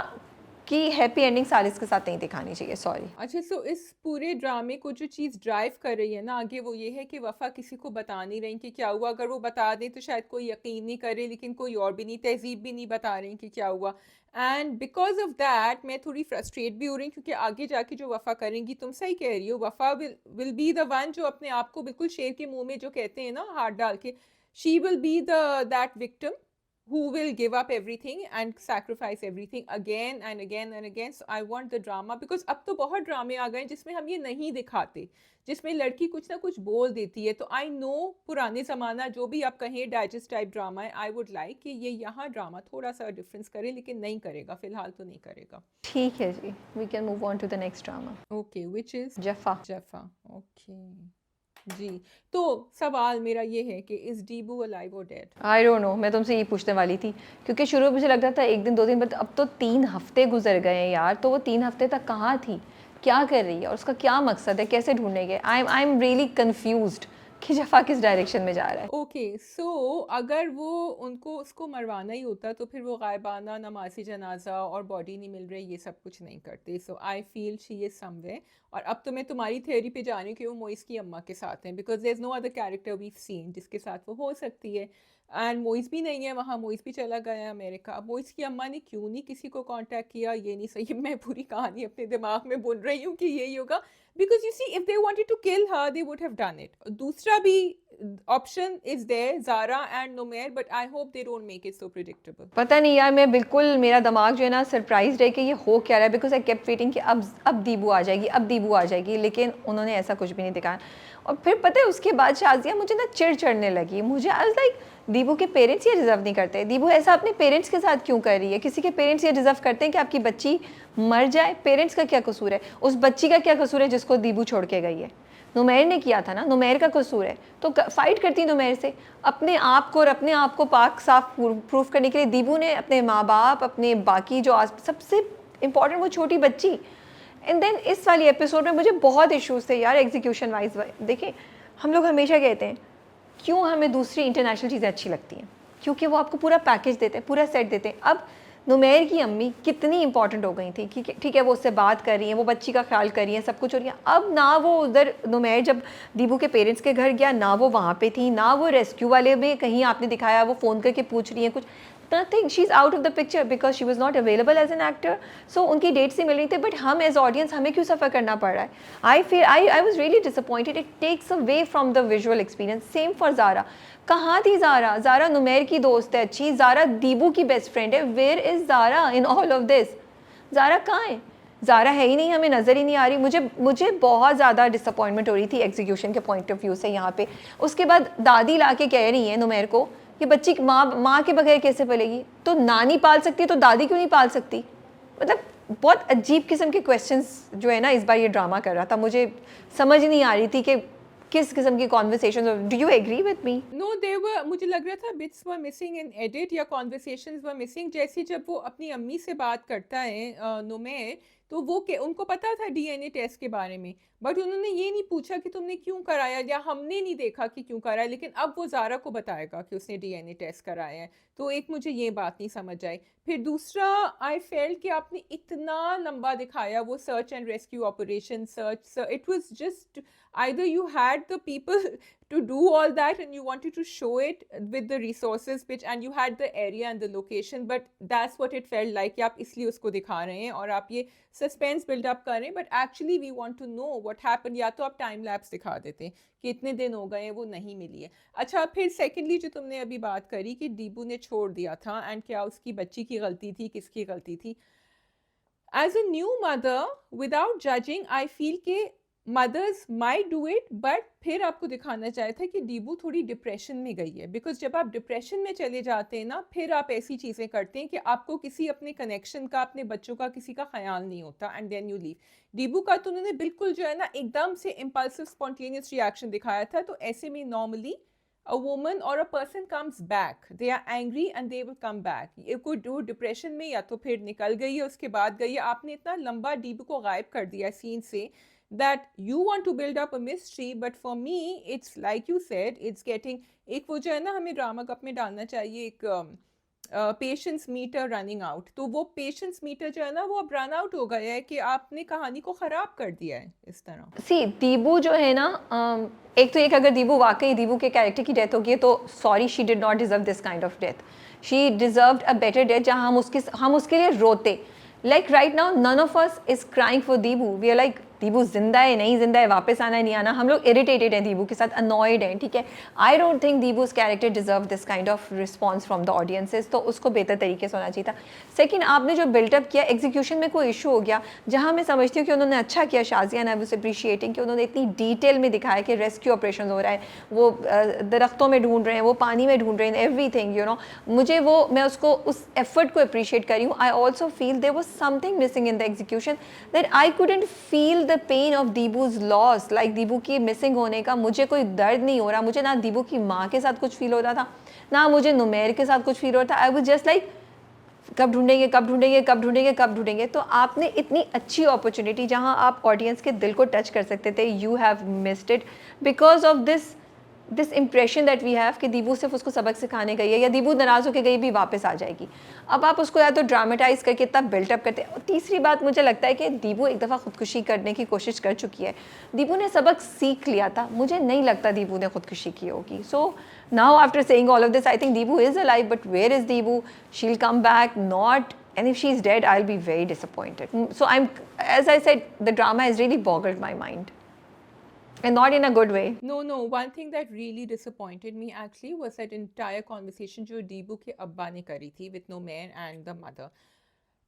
की हैप्पी एंडिंग सालिस के साथ नहीं दिखानी चाहिए, सॉरी। अच्छा, सो इस पूरे ड्रामे को जो चीज़ ड्राइव कर रही है ना आगे, वो ये है कि वफ़ा किसी को बता नहीं रही कि क्या हुआ। अगर वो बता दें तो शायद कोई यकीन नहीं करे, लेकिन कोई और भी नहीं, तहज़ीब भी नहीं बता रही कि क्या हुआ। एंड बिकॉज ऑफ दैट मैं थोड़ी फ्रस्ट्रेट भी हो रही हूँ, क्योंकि आगे जाके जो वफ़ा करेंगी, तुम सही कह रही हो, वफ़ा विल बी द वन जो अपने आप को बिल्कुल शेर के मुंह में जो कहते हैं ना हाथ डाल के, she will be that victim who will give up everything and sacrifice everything again and again and again. So I want the drama, because अब तो बहुत ड्रामे आ गए जिसमें हम ये नहीं दिखाते, जिसमें लड़की कुछ ना कुछ बोल देती है। तो आई नो पुराने ज़माना जो भी आप कहें डाइजेस्ट टाइप ड्रामा है, आई वुड लाइक कि ये यहाँ ड्रामा थोड़ा सा डिफरेंस करे, लेकिन नहीं करेगा, फिलहाल तो नहीं करेगा। ठीक है जी, we can move on to the next drama. Okay, which is Jafaa. Jafaa. Okay जी, तो सवाल मेरा ये है कि इज़ डीबू अलाइव और डेड? आई डोंट नो, मैं तुमसे ये पूछने वाली थी, क्योंकि शुरू में मुझे लग रहा था एक दिन 2 दिन, बट अब तो 3 हफ्ते गुजर गए हैं यार। तो वो 3 हफ्ते तक कहाँ थी, क्या कर रही है, और उसका क्या मकसद है, कैसे ढूंढने गए? आई एम रियली कन्फ्यूज्ड कि जफ़ा किस डायरेक्शन में जा रहा है। ओके, सो अगर वो उनको उसको मरवाना ही होता तो फिर वो गायबाना नमाज़ी जनाजा और बॉडी नहीं मिल रही, ये सब कुछ नहीं करते। So I feel she is somewhere. और अब तो मैं तुम्हारी थ्योरी पे जा रही हूँ कि वो मोइस की अम्मा के साथ हैं, because there is no other character we seen जिसके साथ वो हो सकती है। एंड मोइस भी नहीं है वहाँ, मोइस भी चला गया है अमेरिका। अब मोइस की अम्मा ने क्यों नहीं किसी को कांटेक्ट किया, ये नहीं सही। मैं पूरी कहानी अपने दिमाग में बुन रही हूँ कि यही होगा, because you see if they wanted to kill her they would have done it. दूसरा भी option is there, Zara and Numair, but I hope they don't make it so predictable. पता नहीं यार, मैं बिल्कुल, मेरा दिमाग जो है ना सरप्राइज है कि ये हो क्या रहा है, बिकॉज आई केप्ट वेटिंग कि अब दीबू आ जाएगी, अब दीबू आ जाएगी, लेकिन उन्होंने ऐसा कुछ भी नहीं दिखाया। और फिर पता है उसके बाद शाजिया मुझे ना चिढ़ चढ़ने लगी, मुझे आई वाज लाइक दीबू के पेरेंट्स ये डिज़र्व नहीं करते, दीबू ऐसा अपने पेरेंट्स के साथ क्यों कर रही है? किसी के पेरेंट्स ये डिज़र्व करते हैं कि आपकी बच्ची मर जाए? पेरेंट्स का क्या कसूर है? उस बच्ची का क्या कसूर है जिसको दीबू छोड़ के गई है? नुमैर ने किया था ना, नुमैर का कसूर है, तो फाइट करती नुमैर से अपने आप को, और अपने आप को पाक साफ प्रूफ करने के लिए दीबू ने अपने माँ बाप, अपने बाकी जो सबसे इम्पॉर्टेंट वो छोटी बच्ची। एंड देन इस वाली एपिसोड में मुझे बहुत इश्यूज थे यार एग्जीक्यूशन वाइज। देखिए हम लोग हमेशा कहते हैं क्यों हमें दूसरी इंटरनेशनल चीज़ें अच्छी लगती हैं, क्योंकि वो आपको पूरा पैकेज देते हैं, पूरा सेट देते हैं। अब नुमैर की अम्मी कितनी इंपॉर्टेंट हो गई थी, ठीक है वो उससे बात कर रही हैं, वो बच्ची का ख्याल कर रही हैं, सब कुछ हो रही है। अब ना वो उधर नुमैर जब दीबू के पेरेंट्स के घर गया, ना वो वहाँ पे थी, ना वो रेस्क्यू वाले में कहीं आपने दिखाया वो फ़ोन करके पूछ रही हैं कुछ, nothing, she's out of the picture because she was not available as an actor, so उनकी डेट से मिल रही थी, बट हम एज ऑडियंस हमें क्यों सफ़र करना पड़ रहा है? I was really disappointed, it takes away from the visual experience. Same for Zara, कहाँ थी ज़ारा? ज़ारा नुमैर की दोस्त है अच्छी, ज़ारा दीबू की बेस्ट फ्रेंड है, where is Zara in all of this? Zara कहाँ है? ज़ारा है ही नहीं, हमें नज़र ही नहीं आ रही। मुझे बहुत ज़्यादा डिसअपॉइंटमेंट हो रही थी एग्जीक्यूशन के पॉइंट ऑफ व्यू से यहाँ पे। उसके बाद दादी ला के कह रही है नुमैर को कि बच्ची माँ के बगैर कैसे पलेगी? तो नानी पाल सकती है तो दादी क्यों नहीं पाल सकती? मतलब बहुत अजीब किस्म के क्वेश्चंस जो है ना इस बार ये ड्रामा कर रहा था, मुझे समझ नहीं आ रही थी कि किस किस्म की conversation. Do you agree with me? No they were, मुझे लग रहा था bits were missing in edit या कॉन्वर्सेशंस वर मिसिंग। जैसे जब वो अपनी अम्मी से बात करता है नुमैर, तो वो उनको पता था डीएनए टेस्ट के बारे में, बट उन्होंने ये नहीं पूछा कि तुमने क्यों कराया, या हमने नहीं देखा कि क्यों कराया, लेकिन अब वो ज़ारा को बताएगा कि उसने डीएनए टेस्ट कराया है। तो एक मुझे ये बात नहीं समझ आई। फिर दूसरा, आई फेल्ट कि आपने इतना लंबा दिखाया वो search and rescue operation, it was just either you had the people to do all that and you wanted to show it with the resources which, and you had the area and the location, but that's what it felt like कि आप इसलिए उसको दिखा रहे हैं और आप ये suspense build up कर रहे हैं, but actually we want to know what happened। या तो आप time lapse दिखा देते हैं कि इतने दिन हो गए हैं वो नहीं मिली है। अच्छा, फिर सेकेंडली जो तुमने अभी बात करी कि दीबू ने छोड़ दिया था एंड क्या उसकी बच्ची की गलती थी, किसकी गलती थी? As a new mother without judging I feel के mothers might do it, but फिर आपको दिखाना चाहिए था कि दीबू थोड़ी डिप्रेशन में गई है, बिकॉज जब आप डिप्रेशन में चले जाते हैं ना, फिर आप ऐसी चीज़ें करते हैं कि आपको किसी अपने कनेक्शन का, अपने बच्चों का, किसी का ख्याल नहीं होता, एंड देन यू लीव। दीबू का तो उन्होंने बिल्कुल जो है ना एकदम से इम्पल्सिव स्पॉन्टेनियस रिएक्शन दिखाया था। तो ऐसे में normally a woman or a person comes back, they are angry and they will come back। ये कोई डू डिप्रेशन में या तो फिर निकल गई है उसके बाद गई है। आपने इतना लंबा दीबू को गायब कर दिया सीन से, that you want to build up a mystery, but for me it's like you said, it's getting, एक वो जो है ना हमें ड्रामा कप में डालना चाहिए एक पेशेंस मीटर रनिंग आउट, तो वो पेशेंस मीटर जो है ना वो अब रन आउट हो गया है कि आपने कहानी को ख़राब कर दिया है इस तरह। सी दीबू जो है ना, एक तो एक अगर दीबू वाकई दीबू के कैरेक्टर की डेथ होगी तो sorry, she did not deserve this kind of death. She deserved a better death जहाँ हम उसके लिए रोते। Like right now none of us is crying for Deebu, we are like Deebu जिंदा है नहीं जिंदा है, वापस आना है नहीं आना, हम लोग इरिटेटेड हैं दीबू के साथ, अनॉयड हैं, ठीक है। I don't think Deebu's character deserve this kind of response from the audiences, तो उसको बेहतर तरीके से होना चाहिए था। सेकेंड, आपने जो बिल्टअप किया एग्जीक्यूशन में कोई इशू हो गया, जहाँ मैं समझती हूँ कि उन्होंने अच्छा किया शाजिया, आई वाज अप्रिशिएटिंग कि उन्होंने इतनी डिटेल में दिखाया कि रेस्क्यू ऑपरेशन हो रहा है, वो दरख्तों में ढूंढ रहे हैं, वो पानी में ढूंढ रहे हैं, एवरीथिंग यू नो, मुझे वो, मैं उसको उस एफर्ट को अप्रिशिएट करी हूँ। I also feel there was something missing in the execution, that I couldn't feel the pain of Deebu's loss. Like Deebu की मिसिंग होने का मुझे कोई दर्द नहीं हो रहा, मुझे ना दीबू की माँ के साथ कुछ फील हो रहा था, ना मुझे नुमैर के साथ कुछ फील हो रहा था। आई वाज जस्ट लाइक कब ढूंढेंगे कब ढूंढेंगे कब ढूंढेंगे कब ढूंढेंगे। तो आपने इतनी अच्छी अपॉर्चुनिटी जहां आप ऑडियंस के दिल को टच कर सकते थे, you have missed it because of this impression that we have कि दीबू सिर्फ उसको सबक सिखाने गई है, या दीबू नाराज़ होकर गई भी वापस आ जाएगी। अब आप उसको या तो ड्रामेटाइज करके इतना बिल्टअप करते हैं। और तीसरी बात मुझे लगता है कि दीबू एक दफ़ा खुदकुशी करने की कोशिश कर चुकी है, दीबू ने सबक सीख लिया था, मुझे नहीं लगता दीबू ने खुदकुशी की होगी। सो now after saying all of this, I think Deebu is alive, but where is Deebu? She'll come back, not, and if she's dead, I'll be very disappointed. So as I said, the drama has really boggled my mind. and not in a good way. No, one thing that really disappointed me actually was that entire conversation जो दीबू के अब्बा ने करी थी with Nomair and the mother.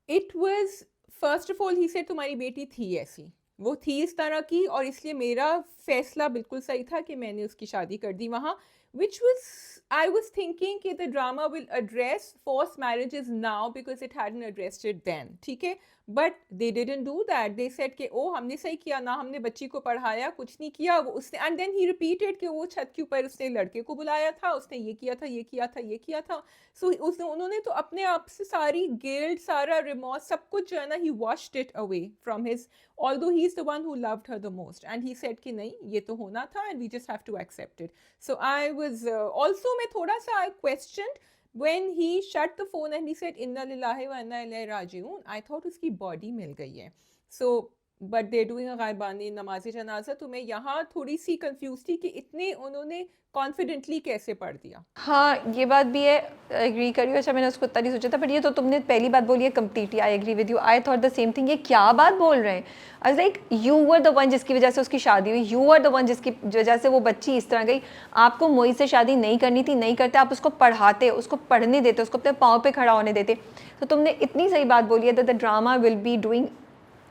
It was, first of all, he said तुम्हारी बेटी थी ऐसी, वो थी इस तरह की, और इसलिए मेरा फैसला बिल्कुल सही था कि मैंने उसकी शादी कर दी वहाँ, which was, I was thinking कि the drama will address forced marriages now because it hadn't addressed it then, ठीक है, but they didn't do that. They said कि ओ हमने सही किया ना, हमने बच्ची को पढ़ाया, कुछ नहीं किया वो उसने, and then he repeated कि वो छत के ऊपर उसने लड़के को बुलाया था, उसने ये किया था, ये किया था, ये किया था, so उसने, उन्होंने तो अपने आप से सारी guilt, सारा remorse, सब कुछ जो है ना, he washed it away from his, although he's the one who loved her the most, and he said कि नहीं ये तो होना था and we just have to accept it. So I was also, मैं थोड़ा सा I questioned when he shut the phone and he said inna lillahi wa inna ilaihi raji'un. I thought उसकी body मिल गई है. So but they're doing a गायबानी नमाज जनाजा, तो मैं यहाँ थोड़ी सी कंफ्यूज थी कि इतने उन्होंने कॉन्फिडेंटली कैसे पढ़ दिया. हाँ ये बात भी है, एग्री करी हूँ. अच्छा मैंने उसको इतना नहीं सोचा था, बट ये तो तुमने पहली बात बोली है completely, I agree with you. I thought the same thing, ये क्या बात बोल रहे हैं. I like you were the one जिसकी वजह से उसकी शादी हुई, यू वर द वन जिसकी वजह से वो बच्ची इस तरह गई. आपको मोई से शादी नहीं करनी थी, नहीं करते, आप उसको पढ़ाते, उसको पढ़ने देते, उसको अपने पाँव पे खड़ा होने देते. तो तुमने इतनी सही बात बोली है that the drama will be doing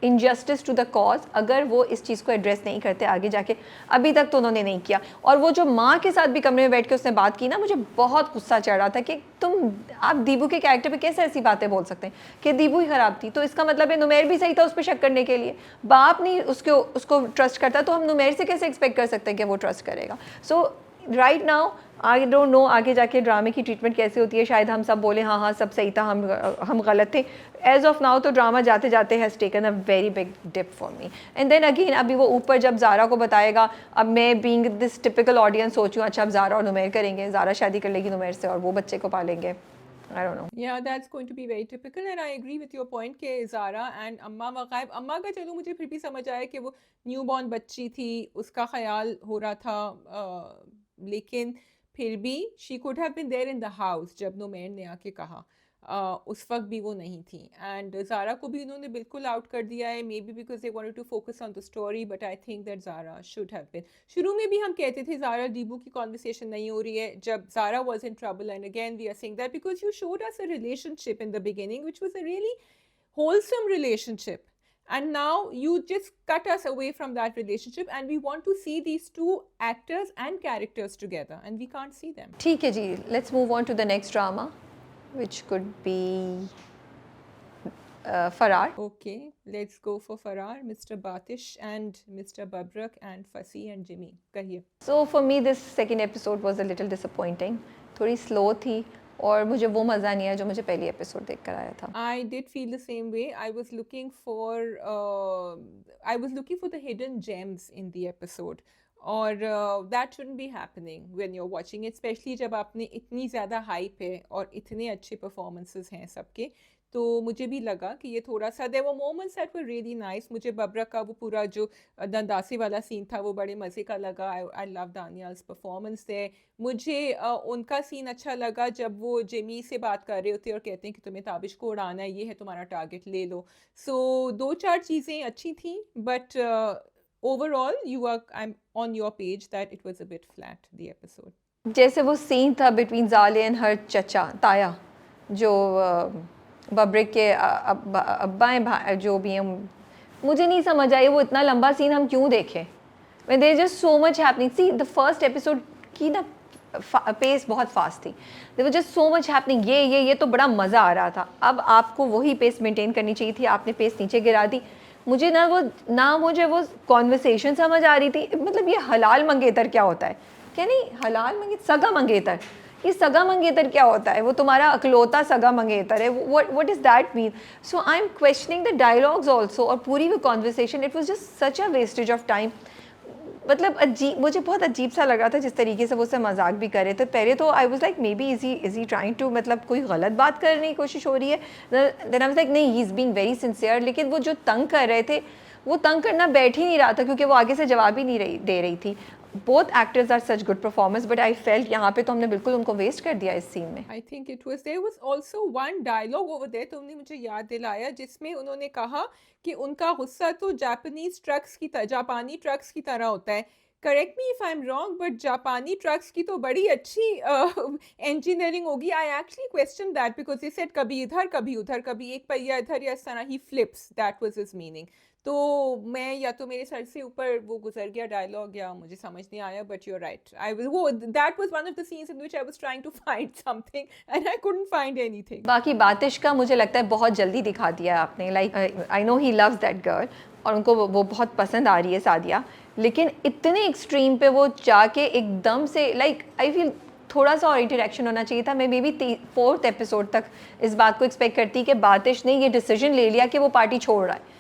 injustice to the cause अगर वो इस चीज़ को एड्रेस नहीं करते आगे जाके. अभी तक तो उन्होंने नहीं किया. और वो जो माँ के साथ भी कमरे में बैठ के उसने बात की ना, मुझे बहुत गुस्सा चढ़ रहा था कि आप दीबू के कैरेक्टर पे कैसे ऐसी बातें बोल सकते हैं कि दीबू ही ख़राब थी. तो इसका मतलब है नुमैर भी सही था उस पर शक करने के लिए. बाप नहीं उसको ट्रस्ट करता, तो हम नुमैर से कैसे एक्सपेक्ट कर सकते हैं कि वो ट्रस्ट करेगा. So right now I don't know आगे जाके ड्रामे की ट्रीटमेंट कैसे होती है. शायद हम सब बोले हाँ हाँ सब सही था, हम गलत थे. एज ऑफ नाउ तो ड्रामा जाते जाते has taken a very big dip for me. And then again अभी वो ऊपर जब ज़ारा को बताएगा, अब मैं बीइंग दिस टिपिकल ऑडियंस सोचूँ अच्छा अब ज़ारा और नुमैर करेंगे, ज़ारा शादी कर लेगी नुमैर से और वो बच्चे को पालेंगे. I don't know. Yeah, that's going to be very typical, and I agree with your point कि Zara and अम्मा वग़ैब, अम्मा का चलो मुझे फिर भी समझ आया कि वो न्यूबॉर्न बच्ची थी, उसका ख्याल हो रहा था, लेकिन फिर भी she could have been there in the house जब नुमैर ने आके कहा. उस वक्त भी वो नहीं थी, एंड ज़ारा को भी उन्होंने बिल्कुल आउट कर दिया है, maybe because they wanted to focus on the story, but I think that Zara should have been. शुरू में भी हम कहते थे ज़ारा दीबू की कॉन्वर्सेशन नहीं हो रही है जब Zara was in trouble, and again we are saying that because you showed us a relationship in the beginning which was a really wholesome relationship, and now you just cut us away from that relationship, and we want to see these two actors and characters together and we can't see them. ठीक है जी, let's move on to the next drama which could be Farar. Okay, let's go for Farar, Mr. Batish and Mr. Babrak and Fasi and Jimmy. कहिए. So for me this second episode was a little disappointing. थोड़ी slow थी और मुझे वो मज़ा नहीं आया जो मुझे पहली एपिसोड देख कर आया था. I did feel the same way. I was looking for the hidden gems in the episode. और that shouldn't be happening when you're watching it, especially जब आपने इतनी ज़्यादा हाइप है और इतने अच्छे परफॉर्मेंसेस हैं सबके. तो मुझे भी लगा कि ये थोड़ा सा, there were moments that were really nice. मुझे बबरा का वो पूरा जो दंदासी वाला सीन था वो बड़े मज़े का लगा. I love Daniel's performance there. मुझे उनका सीन अच्छा लगा जब वो जेमी से बात कर रहे होते हैं और कहते हैं कि तुम्हें ताबिश को उड़ाना है, ये है तुम्हारा टारगेट, ले लो. सो 2-4 चीज़ें अच्छी थी, but overall I'm on your page that it was a bit flat, the episode. जैसे वो सीन था बिटवीन ज़ाले एंड हर चचा ताया, जो बब्रिक के अब्बाएं जो भी हैं, मुझे नहीं समझ आई वो इतना लंबा सीन हम क्यों देखें. when there is just so much happening. See the first episode की ना पेस बहुत फास्ट थी. there was just so much happening. ये तो बड़ा मज़ा आ रहा था. अब आपको वही पेस मेंटेन करनी चाहिए थी, आपने पेस नीचे गिरा दी. मुझे मुझे वो कॉन्वर्सेशन समझ आ रही थी. मतलब ये हलाल मंगेतर क्या होता है, क्या नहीं हलाल मंगेतर, सगा मंगेतर, ये सगा मंगेतर क्या होता है, वो तुम्हारा अकलौता सगा मंगेतर है, what is that mean. So I M questioning the dialogues also, और पूरी वो conversation it was just such a wastage of time. मतलब अजीब, मुझे बहुत अजीब सा लग रहा था जिस तरीके से वो उससे मजाक भी कर रहे थे. पहले तो I was like maybe is he trying to, मतलब कोई गलत बात करने की कोशिश हो रही है. देन आई वाज लाइक नहीं, he is being very sincere. लेकिन वो जो तंग कर रहे थे, वो तंग करना बैठ ही नहीं रहा था, क्योंकि वो आगे से जवाब ही नहीं दे रही थी. Both actors are such good performance, but I felt यहाँ पे तो हमने बिल्कुल उनको वेस्ट कर दिया इस सीन में. I think there was also one dialogue over there, तुमने मुझे याद दिलाया, जिसमें उन्होंने कहा कि उनका गुस्सा तो जापानी ट्रक्स की तरह होता है correct me if I am wrong, but जापानी ट्रक्स की तो बड़ी अच्छी इंजीनियरिंग होगी. I actually question that because he said कभी इधर कभी उधर, कभी एक पहिया इधर या इस तरह ही flips, that was his meaning. तो मैं या तो मेरे सर से ऊपर वो गुजर गया डायलॉग या मुझे समझ नहीं आया, but you are right. I was वो that was one of the scenes in which I was trying to find something and I couldn't find anything. बाकी बातिश का मुझे लगता है बहुत जल्दी दिखा दिया आपने. Like I know he loves that girl और उनको वो बहुत पसंद आ रही है सादिया, लेकिन इतने एक्सट्रीम पे वो जाके एकदम से लाइक आई फील थोड़ा सा और इंटरेक्शन होना चाहिए था. मैं मे बी 4th एपिसोड तक इस बात को एक्सपेक्ट करती कि बातिश ने ये डिसीजन ले लिया कि वो पार्टी छोड़ रहा है.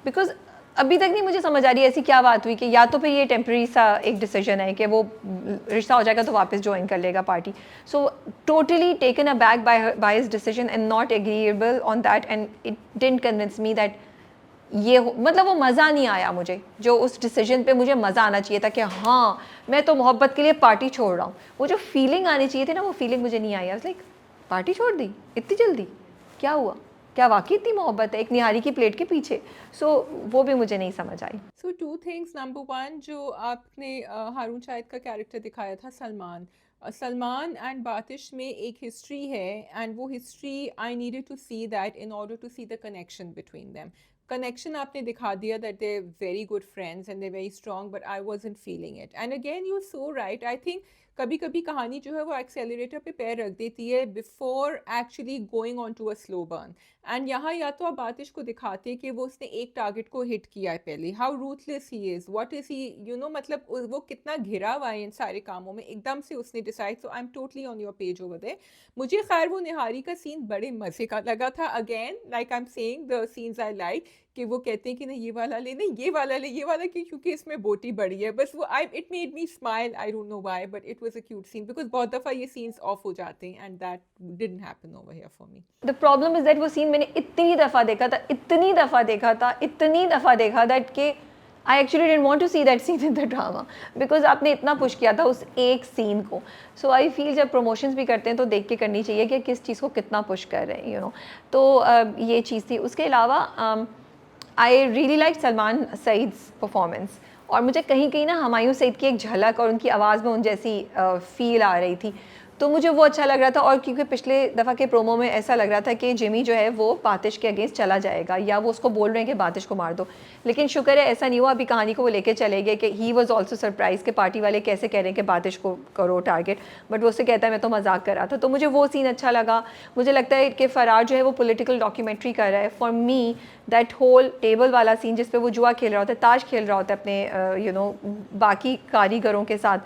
बिकॉज अभी तक नहीं मुझे समझ आ रही है ऐसी क्या बात हुई कि या तो फिर ये टेम्प्रेरी सा एक डिसीजन है कि वो रिश्ता हो जाएगा तो वापस ज्वाइन कर लेगा party. So totally taken a back by his decision and not agreeable on that and it didn't convince me that ये मतलब वो मज़ा नहीं आया मुझे. जो उस डिसीजन पे मुझे मज़ा आना चाहिए था कि हाँ मैं तो मोहब्बत के लिए पार्टी छोड़ रहा हूँ, वो जो फीलिंग आनी चाहिए थी ना वो फीलिंग मुझे नहीं आई. लाइक पार्टी छोड़ दी इतनी जल्दी, क्या हुआ? क्या वाकई इतनी मोहब्बत है एक निहारी की प्लेट के पीछे? सो वो भी मुझे नहीं समझ आई. सो टू थिंग्स. नंबर वन, जो आपने हारून शाहिद का कैरेक्टर दिखाया था सलमान, सलमान एंड बातिश में एक हिस्ट्री है, एंड वो history I needed to see that in order to see the connection between them. Connection आपने दिखा दिया that they very good friends and they very strong, but I wasn't feeling it. And again you so right. I think कभी कभी कहानी जो है वो accelerator पे पैर रख देती है before actually going on to a slow burn. And यहाँ या तो आप बातिश को दिखाते कि वो उसने एक टारगेट को हिट किया है पहले, how ruthless he is, what is he, you know, मतलब वो कितना घिरा हुआ है इन सारे कामों में, एकदम से उसने decide. So I am totally on your page over there. मुझे खैर वो निहारी का सीन बड़े मज़े का लगा था. Again like I am saying the scenes I like, कि वो कहते हैं कि नहीं ये वाला ले, नहीं ये वाला ले, ये वाला क्यों, क्योंकि इसमें बोटी बड़ी है. बस वो I it made me smile. I don't know why, but it was a cute scene because बहुत दफ़ा ये सीन्स ऑफ हो जाते हैं and that didn't happen over here for me. The problem is that वो सीन मैंने इतनी दफ़ा देखा था, इतनी दफ़ा देखा था, इतनी दफ़ा देखा दैट कि I actually didn't want to see that scene in the drama because आपने इतना पुश किया था उस एक सीन को. सो आई फील जब प्रमोशंस भी करते हैं तो देख के करनी चाहिए कि किस चीज़ को कितना पुश कर रहे हैं, यू नो. तो ये चीज़ थी. उसके अलावा I really like Salman Saeed's performance, और मुझे कहीं कहीं ना हुमायूं सईद की एक झलक और उनकी आवाज़ में उन जैसी फील आ रही थी. तो मुझे वो अच्छा लग रहा था. और क्योंकि पिछले दफ़ा के प्रोमो में ऐसा लग रहा था कि जिमी जो है वो बातिश के अगेंस्ट चला जाएगा या वो उसको बोल रहे हैं कि बातिश को मार दो, लेकिन शुक्र है ऐसा नहीं हुआ. अभी कहानी को वो लेके चले गए कि ही वॉज ऑल्सो सरप्राइज के पार्टी वाले कैसे कह रहे हैं कि बातिश को करो टारगेट, बट वो उससे कहता है मैं तो मजाक कर रहा था. तो मुझे वो सीन अच्छा लगा. मुझे लगता है कि फ़रार जो है वो पॉलिटिकल डॉक्यूमेंट्री कर रहा है. For me that whole table वाला सीन जिस पे वो जुआ खेल रहा होता है, ताश खेल रहा होता है अपने यू नो बाकी कारीगरों के साथ,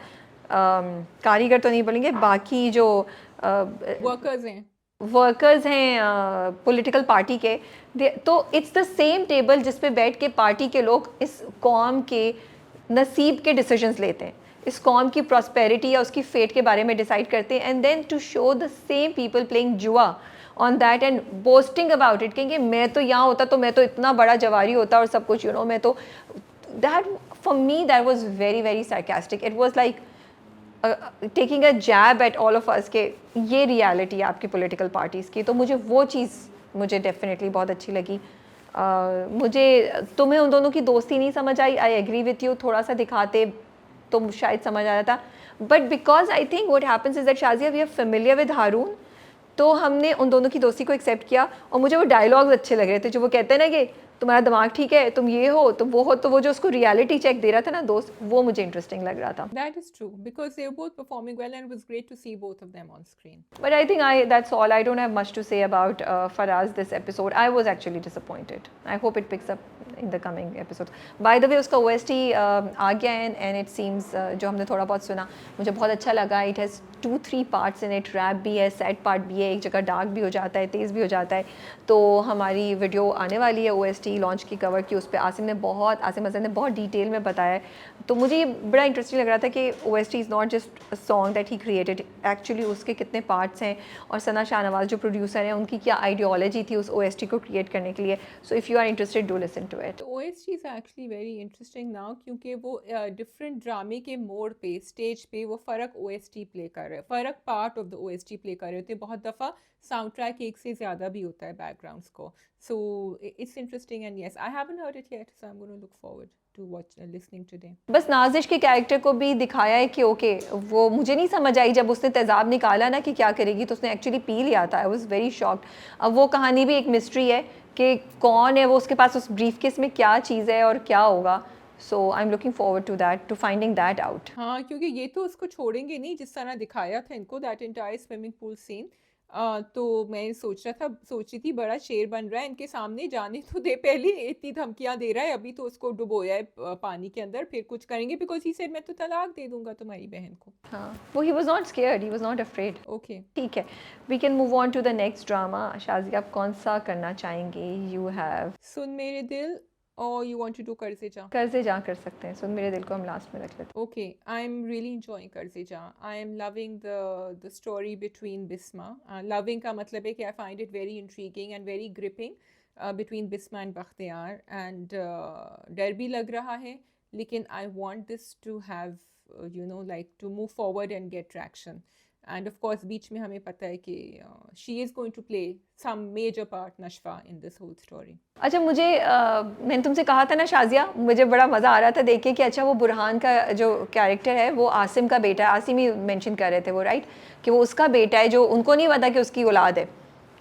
कारीगर तो नहीं बोलेंगे, बाकी जो वर्कर्स हैं पॉलिटिकल पार्टी के. तो इट्स द सेम टेबल जिस पे बैठ के पार्टी के लोग इस कौम के नसीब के डिसीजंस लेते हैं, इस कौम की प्रॉस्पेरिटी या उसकी फेट के बारे में डिसाइड करते हैं. And then to show the same people playing जुआ on that and boasting about it, कहेंगे मैं तो यहाँ होता तो मैं तो इतना बड़ा जवारी होता और सब कुछ, यू नो, मैं तो that for me that was very very sarcastic. It was like taking a jab at all of us के ये रियलिटी है आपकी पॉलिटिकल पार्टीज़ की. तो मुझे वो चीज़ मुझे डेफिनेटली बहुत अच्छी लगी. मुझे तुम्हें उन दोनों की दोस्ती नहीं समझ आई. आई एग्री विथ यू, थोड़ा सा दिखाते तो शायद समझ आ जाता. But because I think what happens is that Shazia we are familiar with Haroon, तो हमने उन दोनों की दोस्ती को एक्सेप्ट किया. और मुझे वो डायलॉग्स अच्छे लग रहे थे जो वो कहते हैं ना कि तुम्हारा दिमाग ठीक है, तुम ये हो तुम वो हो. तो वो जो उसको रियलिटी चेक दे रहा था ना दोस्त, वो मुझे इंटरेस्टिंग लग रहा था. That is true because they were both performing well and it was great to see both of them on screen. But I think that's all. I don't have much to say about Faraz this episode. I was actually disappointed. I hope it picks up in the coming episodes. By the way, उसका OST आ गया है and it seems जो हमने थोड़ा बहुत सुना मुझे बहुत अच्छा लगा. It has 2-3 parts in it. Rap भी है, सैड पार्ट भी है, एक जगह डार्क भी हो जाता है, तेज़ भी हो जाता है. तो हमारी वीडियो आने वाली है OST लॉन्च की, कवर की. उस पर आसिम अजहर ने बहुत डिटेल में बताया है. तो मुझे ये बड़ा इंटरेस्टिंग लग रहा था कि OST is not just a song that he created, actually उसके कितने पार्ट्स हैं और सना शाहनवाज जो प्रोड्यूसर हैं उनकी क्या आइडियोलॉजी थी उस OST को क्रिएट करने के लिए. So if you are interested do listen to it. The OST is actually very interesting now क्योंकि वो डिफरेंट ड्रामे के मोड पे, स्टेज पे वो फ़र्क OST प्ले कर रहे हैं, फ़र्क part of the OST play कर रहे होते हैं. बहुत दफ़ा साउंड ट्रैक एक से ज़्यादा भी होता है बैकग्राउंड्स को. So it's interesting and yes I haven't heard it yet, so I am gonna look forward. to watch listening today. बस नाजिश के कैरेक्टर को भी दिखाया है कि ओके वो मुझे नहीं समझ आई जब उसने तेज़ाब निकाला ना कि क्या करेगी तो उसने एक्चुअली पी लिया था। I was very shocked. अब वो कहानी भी एक मिस्ट्री है कि कौन है वो, उसके पास उस ब्रीफकेस में क्या चीज़ है और क्या होगा। So I am looking forward to that, to finding that out. हाँ, क्योंकि ये तो उसको छोड़ेंगे नहीं जिस तरह दिखाया था इनको, that entire swimming pool scene. तो मैं सोच रही थी बड़ा शेर बन रहा है इनके सामने, जाने तो दे पहले, इतनी धमकियां दे रहा है, अभी तो उसको डुबोया है पानी के अंदर, फिर कुछ करेंगे बिकॉज ही सेड मैं तो तलाक दे दूंगा तुम्हारी बहन को। हाँ, वो he was not scared, he was not afraid. Okay, ठीक है, we can move on to the next drama. Shazia, आप कौन सा करना चाहेंगे? यू हैव सुन मेरे दिल और यू वांट टू डू कर्जे जा। कर्जे जा कर सकते हैं, सुन मेरे दिल को हम लास्ट में रख लेते हैं। Okay, I'm really enjoying Karzija. I am loving the story between Bisma. Loving का मतलब है कि I find it very intriguing and very gripping between Bisma and Bakhtiyar, and डर भी लग रहा है, लेकिन I want this to have like to move forward and get traction. And of course बीच में हमें पता है कि she is going to play some major part, Nashwa, in this whole story. अच्छा, मुझे मैंने तुमसे कहा था ना शाज़िया, मुझे बड़ा मज़ा आ रहा था देख के कि अच्छा वो बुरहान का जो कैरेक्टर है वो आसिम का बेटा है। आसिम ही मेंशन कर रहे थे वो, राइट, कि वो उसका बेटा है, जो उनको नहीं पता कि उसकी औलाद है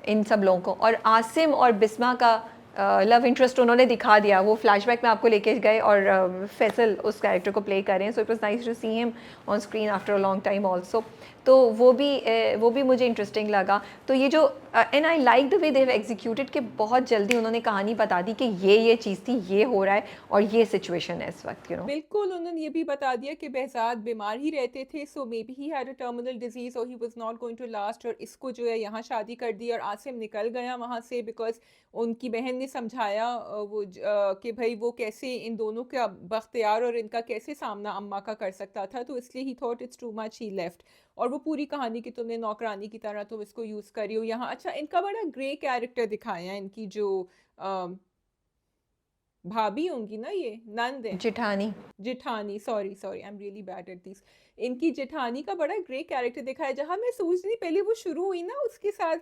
इन सब लोगों को। और आसिम और बिस्मा का लव इंटरेस्ट उन्होंने दिखा दिया, वो फ्लैशबैक में आपको लेके गए और फैसल उस कैरेक्टर को प्ले कर रहे हैं। So it was nice to see him on screen after a long time also. तो वो भी मुझे इंटरेस्टिंग लगा। तो ये जो and I like the way they have executed कि बहुत जल्दी उन्होंने कहानी बता दी कि ये चीज़ थी, ये हो रहा है और ये सिचुएशन है इस वक्त, बिल्कुल, उन्होंने ये भी बता दिया कि behzad बीमार ही रहते थे, so maybe he had a terminal disease और he was not going to last, और इसको जो है यहाँ शादी कर दी और आसिम निकल गया वहाँ से बिकॉज उनकी बहन ने समझाया कि भाई वो कैसे इन दोनों का, बख्तियार और इनका कैसे सामना अम्मा का कर सकता था, तो इसलिए ही thought it's too much, he left. और वो पूरी कहानी की तुमने नौकरानी की तरह तुम इसको यूज़ करी हो यहाँ। अच्छा, इनका बड़ा ग्रे कैरेक्टर दिखाया है, इनकी जो भाभी होंगी ना, ये नंद है, जिठानी, sorry I am really bad at this. इनकी जेठानी का बड़ा ग्रे कैरेक्टर दिखा है, जहाँ मैं सोच रही पहले वो शुरू हुई ना उसके साथ,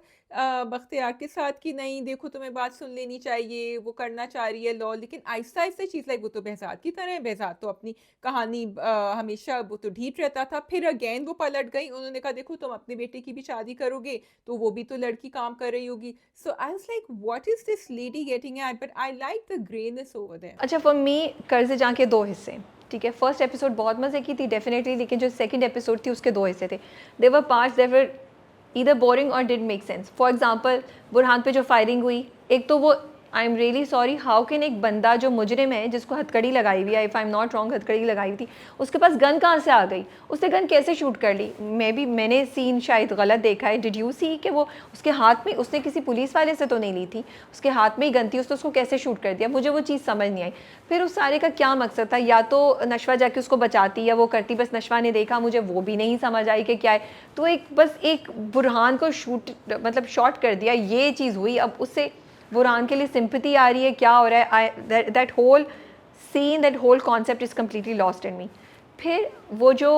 बख्तियार के साथ, कि नहीं देखो तुम्हें बात सुन लेनी चाहिए, वो करना चाह रही है लॉ, लेकिन आहिस्ता आहिस्ता चीज़ लाइक वो तो behzad की तरह है। behzad तो अपनी कहानी हमेशा वो तो ढीठ रहता था, फिर अगेन वो पलट गई, उन्होंने कहा देखो तुम अपने बेटे की भी शादी करोगे तो वो भी तो लड़की काम कर रही होगी। So I was like what is this lady getting at, but I like the greyness over there. अच्छा, फॉर मी कर्जे जा के 2 हिस्से, ठीक है। फर्स्ट एपिसोड बहुत मज़े की थी डेफिनेटली, लेकिन जो सेकंड एपिसोड थी उसके 2 हिस्से थे। There were parts that were either boring और did make sense. For example Burhan पे जो फायरिंग हुई, एक तो वो I am really sorry, how can एक बंदा जो मुजरिम है, जिसको हथकड़ी लगाई हुई है, if I am not wrong हथकड़ी लगाई हुई थी, उसके पास गन कहाँ से आ गई? उसने गन कैसे शूट कर ली? मैंने सीन शायद गलत देखा है। डिड यू सी कि वो उसके हाथ में, उसने किसी पुलिस वाले से तो नहीं ली थी, उसके हाथ में ही गन थी, उसने उसको कैसे शूट कर दिया? मुझे वो चीज़ समझ नहीं आई। फिर उस सारे का क्या मकसद था? या तो नशवा जाके उसको बचाती या वो करती, बस नशवा ने देखा, मुझे वो भी नहीं समझ आई कि क्या है। तो एक बुरहान को शॉट कर दिया, ये चीज़ हुई। अब उससे बुरहान के लिए सिंपैथी आ रही है, क्या हो रहा है? That whole scene, that whole concept is completely lost in me. फिर वो जो,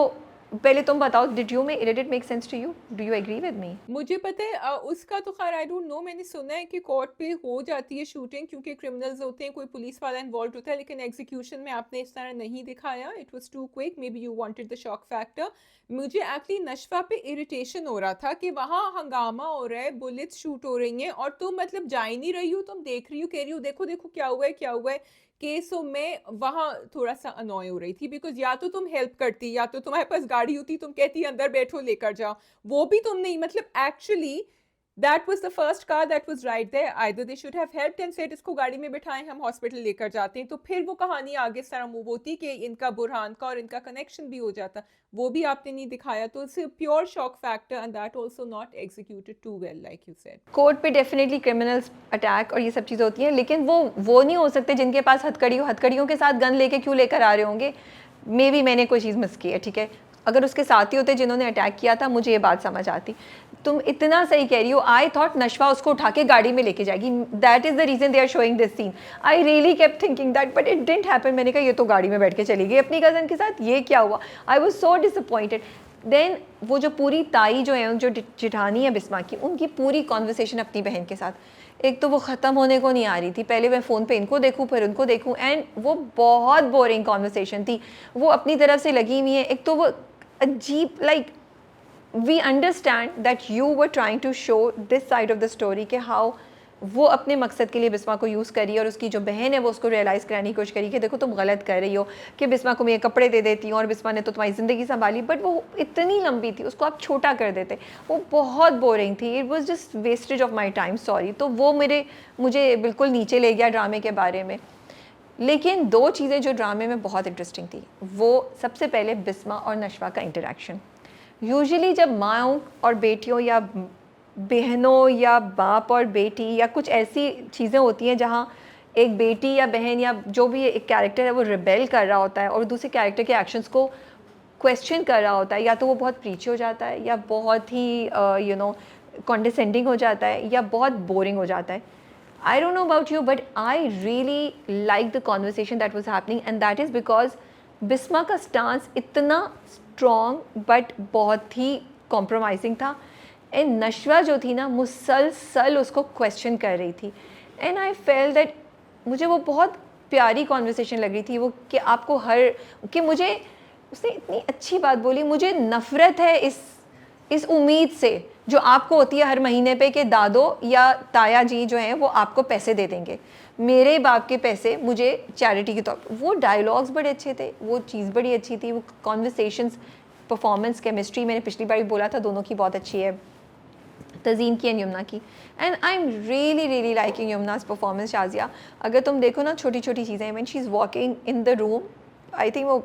पहले तुम बताओ, did it make sense to you? Do you agree with me? मुझे पता है उसका तो खैर आई डोंट नो, मैंने सुना है कि कोर्ट पे हो जाती है शूटिंग क्योंकि क्रिमिनल्स होते हैं, कोई पुलिस वाला इन्वॉल्व होता है, लेकिन एग्जीक्यूशन में आपने इस तरह नहीं दिखाया। It was too quick, maybe you wanted the shock factor. मुझे एक्चुअली नशवा पे इरिटेशन हो रहा था कि वहाँ हंगामा हो रहा है, बुलेट्स शूट हो रही हैं और तुम मतलब जा ही नहीं रही हो, तुम देख रही हो, कह रही हो देखो देखो क्या हुआ है क्या हुआ है। केसों में वहाँ थोड़ा सा अनॉय हो रही थी बिकॉज या तो तुम हेल्प करती, या तो तुम्हारे पास गाड़ी होती, तुम कहती अंदर बैठो लेकर जाओ, वो भी तुम नहीं। मतलब actually that was the first car that was right there, either they should have helped and said इसको गाड़ी में बिठाएं, हम हॉस्पिटल लेकर जाते हैं, तो फिर वो कहानी आगे सारा मूव होती कि इनका बुरहान का और इनका कनेक्शन भी हो जाता। वो भी आपने नहीं दिखाया, तो it's pure shock factor and that also not executed too well like you said. Court पे डेफिनेटली क्रिमिनल्स अटैक और ये सब चीज़ें होती हैं, लेकिन वो नहीं हो सकते जिनके पास हथकड़ियों के साथ गन लेके क्यों लेकर आ रहे होंगे? मे बी मैंने कोई चीज़ मिस की है, ठीक है। अगर उसके साथी होते जिन्होंने अटैक किया था, मुझे ये बात समझ आती। तुम इतना सही कह रही हो। आई थॉट नशवा उसको उठा के गाड़ी में लेके जाएगी, that is the reason they are showing this scene. I really kept thinking that, but it didn't happen. मैंने कहा ये तो गाड़ी में बैठ के चली गई अपनी कज़न के साथ, ये क्या हुआ? I was so disappointed. Then वो जो पूरी ताई जो है, जो जिठानी है बिस्मा की, उनकी पूरी कॉन्वर्सेशन अपनी बहन के साथ, एक तो वो ख़त्म होने को नहीं आ रही थी, पहले मैं फ़ोन पे इनको देखूँ फिर उनको देखूँ, एंड वो बहुत बोरिंग कॉन्वर्सेशन थी। वो अपनी तरफ से लगी हुई है, एक तो वो अजीब, like we understand that you were trying to show this side of the story कि हाउ वो अपने मकसद के लिए बिस्मा को यूज़ करी, और उसकी जो बहन है वो उसको रियलाइज़ कराने की कोशिश करी कि देखो तुम गलत कर रही हो, कि बिस्मा को मैं ये कपड़े दे देती हूँ और बिस्मा ने तो तुम्हारी ज़िंदगी संभाली, बट वो इतनी लंबी थी, उसको आप छोटा कर देते, वो बहुत बोरिंग थी, it was just wastage of my time, sorry. तो वो मुझे बिल्कुल नीचे ले गया ड्रामे के बारे में। लेकिन दो चीज़ें जो ड्रामे में बहुत इंटरेस्टिंग थी, वो सबसे पहले बिस्मा और नशवा का इंटरेक्शन। यूजुअली जब माँओं और बेटियों या बहनों या बाप और बेटी या कुछ ऐसी चीज़ें होती हैं जहाँ एक बेटी या बहन या जो भी एक कैरेक्टर है वो रिबेल कर रहा होता है और दूसरे कैरेक्टर के एक्शंस को क्वेश्चन कर रहा होता है, या तो वो बहुत प्रीची हो जाता है या बहुत ही कॉन्डिसेंडिंग हो जाता है या बहुत बोरिंग हो जाता है। I don't know about you, but I really like the conversation that was happening, and that is because Bisma का स्टांस इतना स्ट्रॉन्ग बट बहुत ही कॉम्प्रोमाइजिंग था, एंड नशवा जो थी ना मुसलसल उसको क्वेश्चन कर रही थी, एंड आई फेल दैट मुझे वो बहुत प्यारी कॉन्वर्सेशन लग रही थी वो, कि आपको कि मुझे उसने इतनी अच्छी बात बोली, मुझे नफ़रत है इस उम्मीद से जो आपको होती है हर महीने पे कि दादो या ताया जी जो हैं वो आपको पैसे दे देंगे, मेरे बाप के पैसे मुझे चैरिटी के तौर पर। वो डायलॉग्स बड़े अच्छे थे, वो चीज़ बड़ी अच्छी थी, वो कॉन्वर्सेशंस, परफॉर्मेंस, केमिस्ट्री, मैंने पिछली बार भी बोला था दोनों की बहुत अच्छी है, तज़ीन की एंड यमुना की, and I am really liking यमुना's परफॉर्मेंस। शाजिया, अगर तुम देखो ना छोटी छोटी चीज़ें, when she is walking in the room, I think वो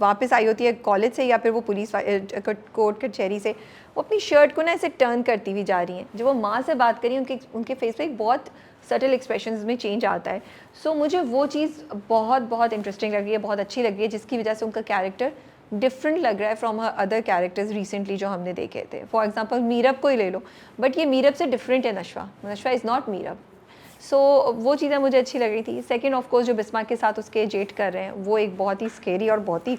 वापस आई होती है कॉलेज से या फिर वो पुलिस कोर्ट कचहरी से, वो अपनी शर्ट को ना ऐसे टर्न करती हुई जा रही हैं, जब वो माँ से बात करी उनके फेस पे एक बहुत सटल एक्सप्रेशंस में चेंज आता है। सो मुझे वो चीज़ बहुत इंटरेस्टिंग लग रही है, बहुत अच्छी लग रही है, जिसकी वजह से उनका कैरेक्टर डिफरेंट लग रहा है from her other characters recently जो हमने देखे थे। फॉर एग्जांपल मीरब को ही ले लो, बट ये मीरब से डिफरेंट है नशवा इज़ नॉट मीरब। सो वो चीज़ें मुझे अच्छी लग रही थी। सेकंड ऑफ कोर्स जो बिस्मा के साथ उसके जेट कर रहे हैं वो एक बहुत ही स्केरी और बहुत ही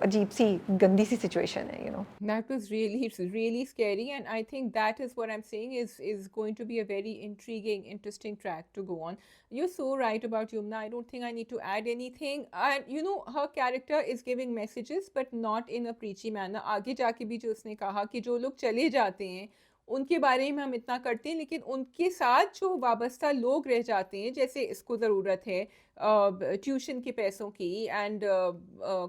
अजीब सी गंदी सी सिचुएशन है, That was really scary, and I think that is what I'm saying is going to be a very intriguing, interesting track to go on. You're so right about Yumna. I don't think I need to add anything. And her character is giving messages, but not in a preachy manner. आगे जाके भी जो उसने कहा कि जो लोग चले जाते हैं उनके बारे में हम इतना करते हैं, लेकिन उनके साथ जो वाबस्ता लोग रह जाते हैं, जैसे इसको ज़रूरत है ट्यूशन के पैसों की एंड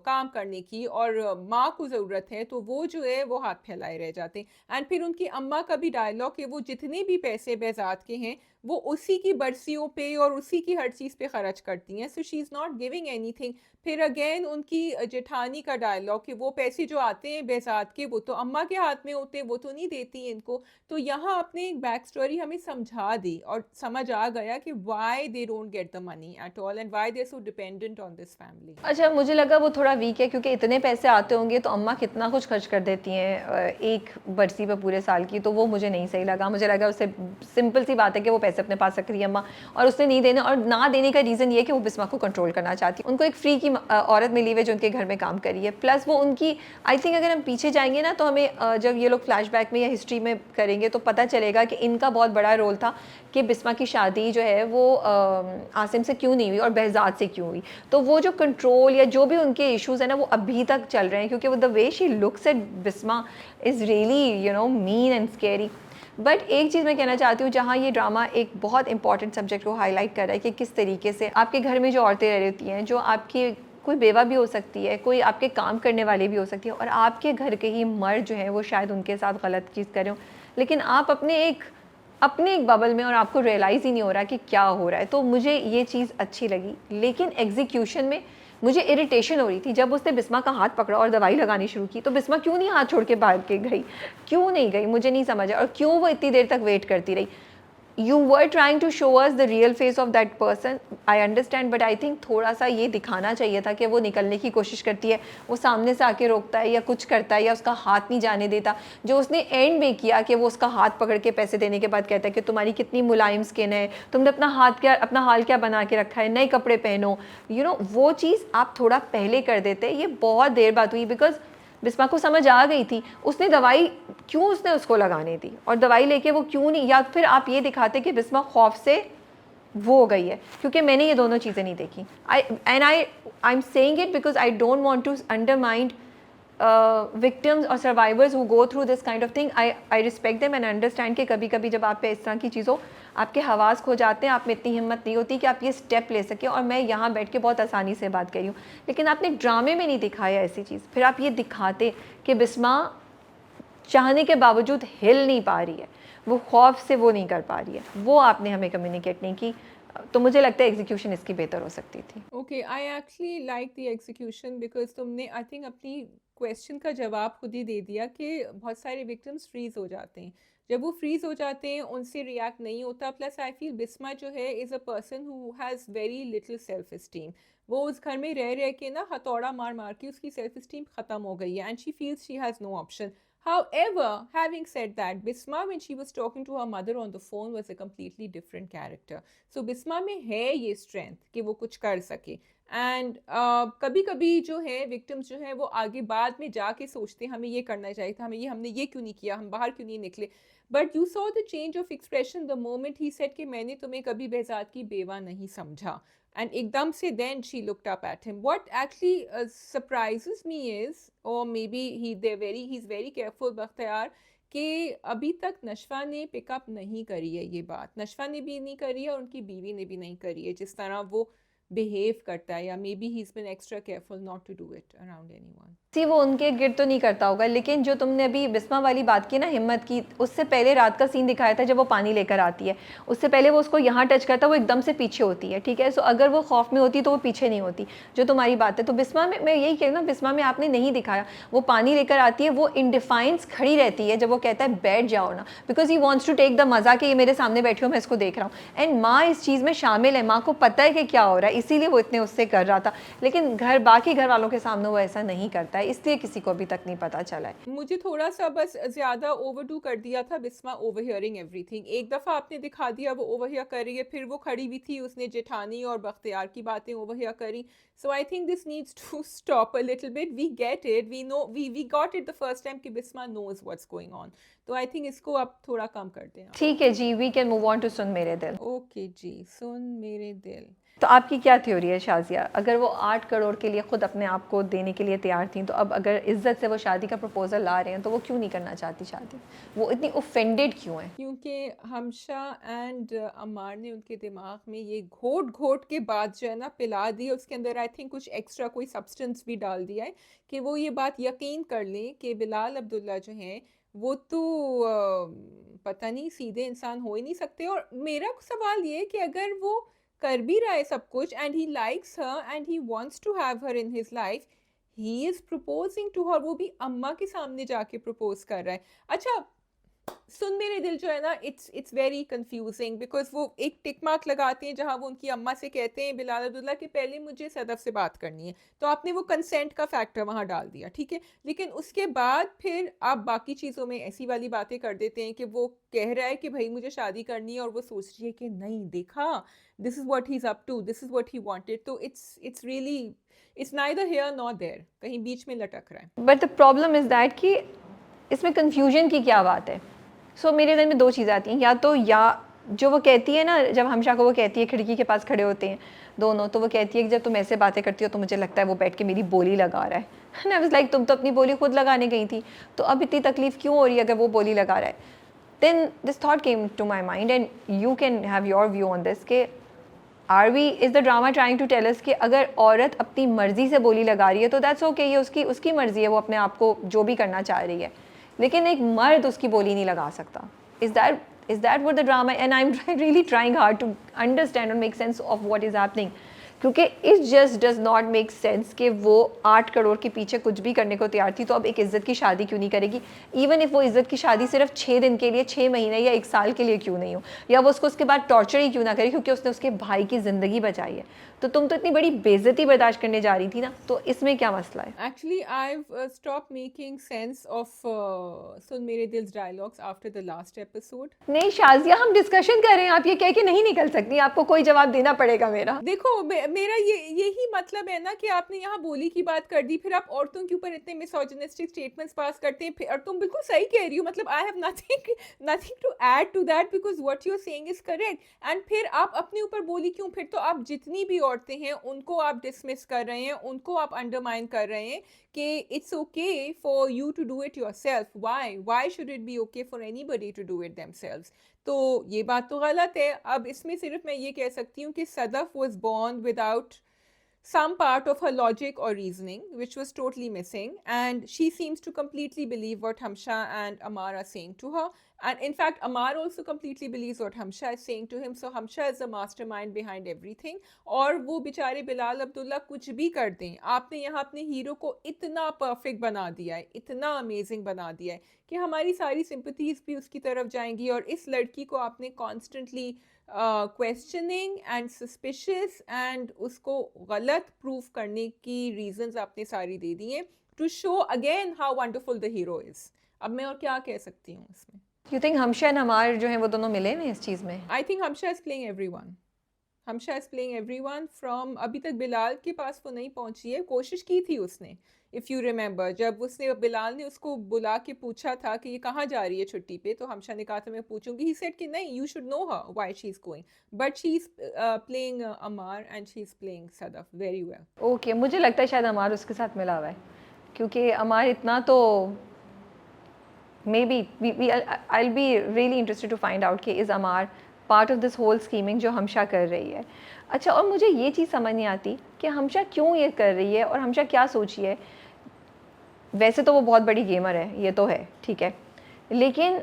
काम करने की, और माँ को ज़रूरत है, तो वो जो है वो हाथ फैलाए रह जाते हैं। एंड फिर उनकी अम्मा का भी डायलॉग है, वो जितने भी पैसे बेजात के हैं वो उसी की बरसियों पे और उसी की हर चीज़ पे खर्च करती हैं, so she is not giving anything. फिर अगेन उनकी जेठानी का डायलॉग कि वो पैसे जो आते हैं बेजात के वो तो अम्मा के हाथ में होते हैं, वो तो नहीं देती इनको। तो यहाँ आपने एक बैक स्टोरी हमें समझा दी और समझ आ गया कि why they don't get the money at all and why they are so dependent on this family. अच्छा, मुझे लगा वो थोड़ा वीक है क्योंकि इतने पैसे आते होंगे तो अम्मा कितना कुछ खर्च कर देती हैं एक बरसी पे पूरे साल की, तो वो मुझे नहीं सही लगा। मुझे लगा उससे सिंपल सी बात है कि वो पैसे अपने पास रख रही है अम्मा, और उसने नहीं देने, और ना देने का रीज़न ये कि वो बिस्मा को कंट्रोल करना चाहती है। उनको एक फ्री की औरत मिली हुई है जो उनके घर में काम करी है, प्लस वो उनकी, आई थिंक अगर हम पीछे जाएंगे ना तो हमें जब ये लोग फ्लैशबैक में या हिस्ट्री में करेंगे तो पता चलेगा कि इनका बहुत बड़ा रोल था कि बिस्मा की शादी जो है वो आसिम से क्यों नहीं हुई और बहजाद से क्यों हुई। तो वो जो कंट्रोल या जो भी उनके इश्यूज़ हैं ना वो अभी तक चल रहे हैं, क्योंकि वो the way she looks at Bisma is really mean and scary. But एक चीज़ मैं कहना चाहती हूँ, जहाँ ये ड्रामा एक बहुत इंपॉर्टेंट सब्जेक्ट को हाईलाइट कर रहा है कि किस तरीके से आपके घर में जो औरतें रह रही होती हैं, जो आपकी कोई बेवा भी हो सकती है, कोई आपके काम करने वाली भी हो सकती है, और आपके घर के ही मर्द जो हैं वो शायद उनके साथ गलत चीज़ कर रहे हो, लेकिन आप अपने एक बबल में और आपको रियलाइज़ ही नहीं हो रहा कि क्या हो रहा है। तो मुझे ये चीज़ अच्छी लगी, लेकिन एग्जीक्यूशन में मुझे इरिटेशन हो रही थी। जब उसने बिस्मा का हाथ पकड़ा और दवाई लगानी शुरू की तो बिस्मा क्यों नहीं हाथ छोड़ के भाग के गई, क्यों नहीं गई, मुझे नहीं समझ आया, और क्यों वो इतनी देर तक वेट करती रही। You were trying to show us the real face of that person, I understand, but I think थोड़ा सा ये दिखाना चाहिए था कि वो निकलने की कोशिश करती है, वो सामने से आके रोकता है या कुछ करता है या उसका हाथ नहीं जाने देता, जो उसने एंड में किया कि वो उसका हाथ पकड़ के पैसे देने के बाद कहता है कि तुम्हारी कितनी मुलायम स्किन है, तुमने अपना हाल क्या बना के रखा है, नए कपड़े पहनो, वो चीज़ आप थोड़ा पहले कर देते। ये बहुत देर बात हुई, बिकॉज बिस्मा को समझ आ गई थी, उसने दवाई क्यों उसने उसको लगाने दी, और दवाई लेके वो क्यों नहीं, या फिर आप ये दिखाते कि बिस्मा खौफ से वो हो गई है, क्योंकि मैंने ये दोनों चीज़ें नहीं देखी. I am saying it because I don't want to undermine victims or survivors who go through this kind of thing. I respect them and understand कि कभी कभी जब आप पे इस तरह की चीज़ों आपके हवास खो जाते हैं, आप में इतनी हिम्मत नहीं होती कि आप ये स्टेप ले सकें, और मैं यहाँ बैठ के बहुत आसानी से बात कर रही हूँ, लेकिन आपने ड्रामे में नहीं दिखाया ऐसी चीज़. फिर आप ये दिखाते कि बिस्मा चाहने के बावजूद हिल नहीं पा रही है, वो खौफ से वो नहीं कर पा रही है, वो आपने हमें कम्युनिकेट नहीं की. तो मुझे लगता है एग्जीक्यूशन इसकी बेहतर हो सकती थी. Okay, I actually like the execution because तुमने आई थिंक अपनी क्वेश्चन का जवाब खुद ही दे दिया कि बहुत सारे विक्टिम्स फ्रीज हो जाते हैं. जब वो फ्रीज हो जाते हैं उनसे रिएक्ट नहीं होता. प्लस आई फील बिस्मा जो है is a person who has very little self esteem. वो उस घर में रह रह के ना हथौड़ा मार मार के उसकी सेल्फ इस्टीम ख़त्म हो गई है, and she feels she has no option. However, having said that, Bisma, when she was talking to her mother on the phone, was a completely different character. So Bisma में है ये strength कि वो कुछ कर सके. एंड कभी कभी जो है विक्टिम्स जो है वो आगे बाद में जाके सोचते हैं हमें ये करना चाहिए था, हमें ये हमने ये क्यों नहीं किया, हम बाहर क्यों नहीं निकले. But you saw the change of expression the moment he said कि मैंने तुम्हें कभी बेजात की बेवा नहीं समझा. And एकदम से then she looked up at him. What actually surprises me is, or maybe he's very careful, Bakhtiyar, कि अभी तक नशवा ने पिकअप नहीं करी है ये बात. नशवा ने भी नहीं करी है और उनकी बीवी ने भी नहीं करी है, जिस तरह वो बिहेव करता है, या maybe he is been extra careful not to do it around anyone. See वो उनके गिर्द तो नहीं करता होगा, लेकिन जो तुमने अभी बिस्मा वाली बात की ना, हिम्मत की, उससे पहले रात का सीन दिखाया था जब वो पानी लेकर आती है, उससे पहले वो उसको यहाँ टच करता है, वो एकदम से पीछे होती है. ठीक है, सो अगर वो खौफ में होती तो वो पीछे नहीं होती, जो तुम्हारी बात है. तो बिस्मा में मैं यही कह रही हूँ ना, बिस्मा में आपने नहीं दिखाया. वो पानी लेकर आती है, वो इन डिफाइंस खड़ी रहती है जब वो कहता है बैठ जाओ ना, because he wants to take the मज़ा कि ये मेरे सामने बैठी हो, मैं इसको देख रहा हूँ. एंड माँ इस चीज़ में शामिल है, माँ को पता है कि क्या हो रहा है, इसीलिए वो इतने उससे कर रहा था. लेकिन बाकी घर वालों के सामने वो ऐसा नहीं करता है, इसलिए किसी को अभी तक नहीं पता चला है. मुझे थोड़ा सा बस ज़्यादा ओवरडू कर दिया था बिस्मा ओवरहियरिंग एवरीथिंग. एक दफ़ा आपने दिखा दिया वो ओवरहियर कर रही है, फिर वो खड़ी भी थी, उसने जेठानी और बख्तियार की बातें ओवरहियर करी. So I think this needs to stop a little bit. We get it, we know, we got it the first time कि Bisma knows what's going on. तो आई थिंक इसको आप थोड़ा कम कर दें. ठीक है जी, we can move on to Sun Mere Dil. Okay जी, सुन मेरे दिल. तो आपकी क्या थ्योरी है शाजिया, अगर वो 8 करोड़ के लिए खुद अपने आप को देने के लिए तैयार थी, तो अब अगर इज्जत से वो शादी का प्रपोजल ला रहे हैं, तो वो क्यों नहीं करना चाहती शादी, वो इतनी ऑफेंडेड क्यों है? क्योंकि हमशा एंड अमार ने उनके दिमाग में ये घोट घोट के बात जो है ना पिला दी, उसके अंदर आई थिंक कुछ एक्स्ट्रा कोई सब्सटेंस भी डाल दिया है कि वो ये बात यकीन कर लें कि बिलाल अब्दुल्ला जो हैं वो तो पता नहीं सीधे इंसान हो ही नहीं सकते. और मेरा सवाल ये है कि अगर वो कर भी रहा है सब कुछ and he likes her and he wants to have her in his life, he is proposing to her, वो भी अम्मा के सामने जाके प्रपोज कर रहा है. अच्छा, सुन मेरे दिल जो है ना, इट्स वेरी कंफ्यूजिंग बिकॉज वो एक टिक मार्क लगाते हैं जहां वो उनकी अम्मा से कहते हैं बिलाल अब्दुल्ला कि पहले मुझे सदफ से बात करनी है, तो आपने वो कंसेंट का फैक्टर वहां डाल दिया. ठीक है, लेकिन उसके बाद फिर आप बाकी चीज़ों में ऐसी वाली बातें कर देते हैं कि वो कह रहा है कि भाई मुझे शादी करनी है, और वो सोच रही है कि नहीं देखा, this is what he is up to, this is what he wanted. तो it's really, it's neither here not there, कहीं बीच में लटक रहा है. But the problem is that कि इसमें कन्फ्यूजन की क्या बात है. सो मेरे दिल में 2 चीज़ें आती हैं, या तो या जो वो कहती है ना, जब हमशा को वो कहती है, खिड़की के पास खड़े होते हैं दोनों, तो वो कहती है कि जब तुम ऐसे बातें करती हो तो मुझे लगता है वो बैठ के मेरी बोली लगा रहा है. एंड आई वाज लाइक, तुम तो अपनी बोली खुद लगाने गई थी, तो अब इतनी तकलीफ़ क्यों हो रही है अगर वो बोली लगा रहा है. Then this thought came to my mind and you can have your view on this कि is the drama trying to tell us कि अगर औरत अपनी मर्ज़ी से बोली लगा रही है तो दैट्स ओके, ये उसकी मर्ज़ी है, वो अपने आप को जो भी करना चाह रही है, लेकिन एक मर्द उसकी बोली नहीं लगा सकता. Is that what the drama? And I'm really trying hard to understand and make sense of what is happening. क्योंकि it just does not make sense कि वो 8 करोड़ के पीछे कुछ भी करने को तैयार थी, तो अब एक इज़्ज़त की शादी क्यों नहीं करेगी. इवन इफ़ वो इज़्ज़त की शादी सिर्फ 6 दिन के लिए, 6 महीने या 1 साल के लिए क्यों नहीं हो, या वो उसके बाद टॉर्चर ही क्यों ना करे, क्योंकि उसने उसके भाई की ज़िंदगी बचाई है. तो तुम तो इतनी बड़ी बेइज्जती बर्दाश्त करने जा रही थी ना, तो इसमें क्या मसला है? Actually, I've stopped making sense of सुन मेरे दिल्स dialogues after the last episode. नहीं शाजिया, हम डिस्कशन कर रहे हैं, आप ये कह के नहीं निकल सकती, आपको कोई जवाब देना पड़ेगा मेरा. देखो मेरा ये यही मतलब है ना कि आपने यहाँ बोली की बात कर दी, फिर आप औरतों के ऊपर इतने मिसोजिनिस्टिक स्टेटमेंट्स पास करते हैं, फिर और तुम बिल्कुल सही कह रही हो, मतलब I have nothing nothing to add to that because what you are saying is correct. And फिर आप अपने ऊपर बोली क्यों? फिर तो आप जितनी भी औरतें हैं उनको आप डिसमिस कर रहे हैं, उनको आप अंडरमाइन कर रहे हैं कि it's okay for you to do it yourself. Why should it be okay for anybody to do it themselves? तो ये बात तो गलत है। अब इसमें सिर्फ मैं ये कह सकती हूँ कि Sadaf was born without some part of her logic or reasoning, which was totally missing. And she seems to completely believe what Hamsha and Amar are saying to her. And in fact, Amar also completely believes what Hamsha is saying to him. So Hamsha is the mastermind behind everything. और वो बेचारे बिलाल अब्दुल्ला कुछ भी कर दें, आपने यहाँ अपने हीरो को इतना परफेक्ट बना दिया है, इतना अमेजिंग बना दिया है कि हमारी सारी सिंपथीज भी उसकी तरफ जाएंगी। और इस लड़की को आपने constantly questioning and suspicious and उसको गलत प्रूव करने की रीजंस आपने सारी दे दी हैं to show again how wonderful the hero is. अब मैं और क्या कह सकती हूँ इसमें? You think Hamsha and Ammar जो हैं वो दोनों मिले हैं इस चीज़ में? I think Hamsha is playing everyone. Hamsha is playing everyone from, अभी तक बिलाल के पास वो नहीं पहुंची है। कोशिश की थी उसने, इफ़ यू रिमेंबर, जब उसने बिलाल ने उसको बुला के पूछा था कि ये कहाँ जा रही है छुट्टी पे, तो हमशा ने कहा था मैं पूछूंगी। ही सेड कि नहीं, you should know her why she is going, but she is playing Ammar and she is playing Sadaf very well. Okay, मुझे लगता है शायद अमार उसके साथ मिला हुआ है, क्योंकि अमार इतना तो maybe I will be really interested to find out कि is Ammar part of this whole scheming जो हमशा कर रही है। अच्छा, और मुझे ये चीज़ समझ नहीं आती कि हमशा क्यों ये कर रही है और हमशा क्या सोची है। वैसे तो वो बहुत बड़ी गेमर है, ये तो है, ठीक है, लेकिन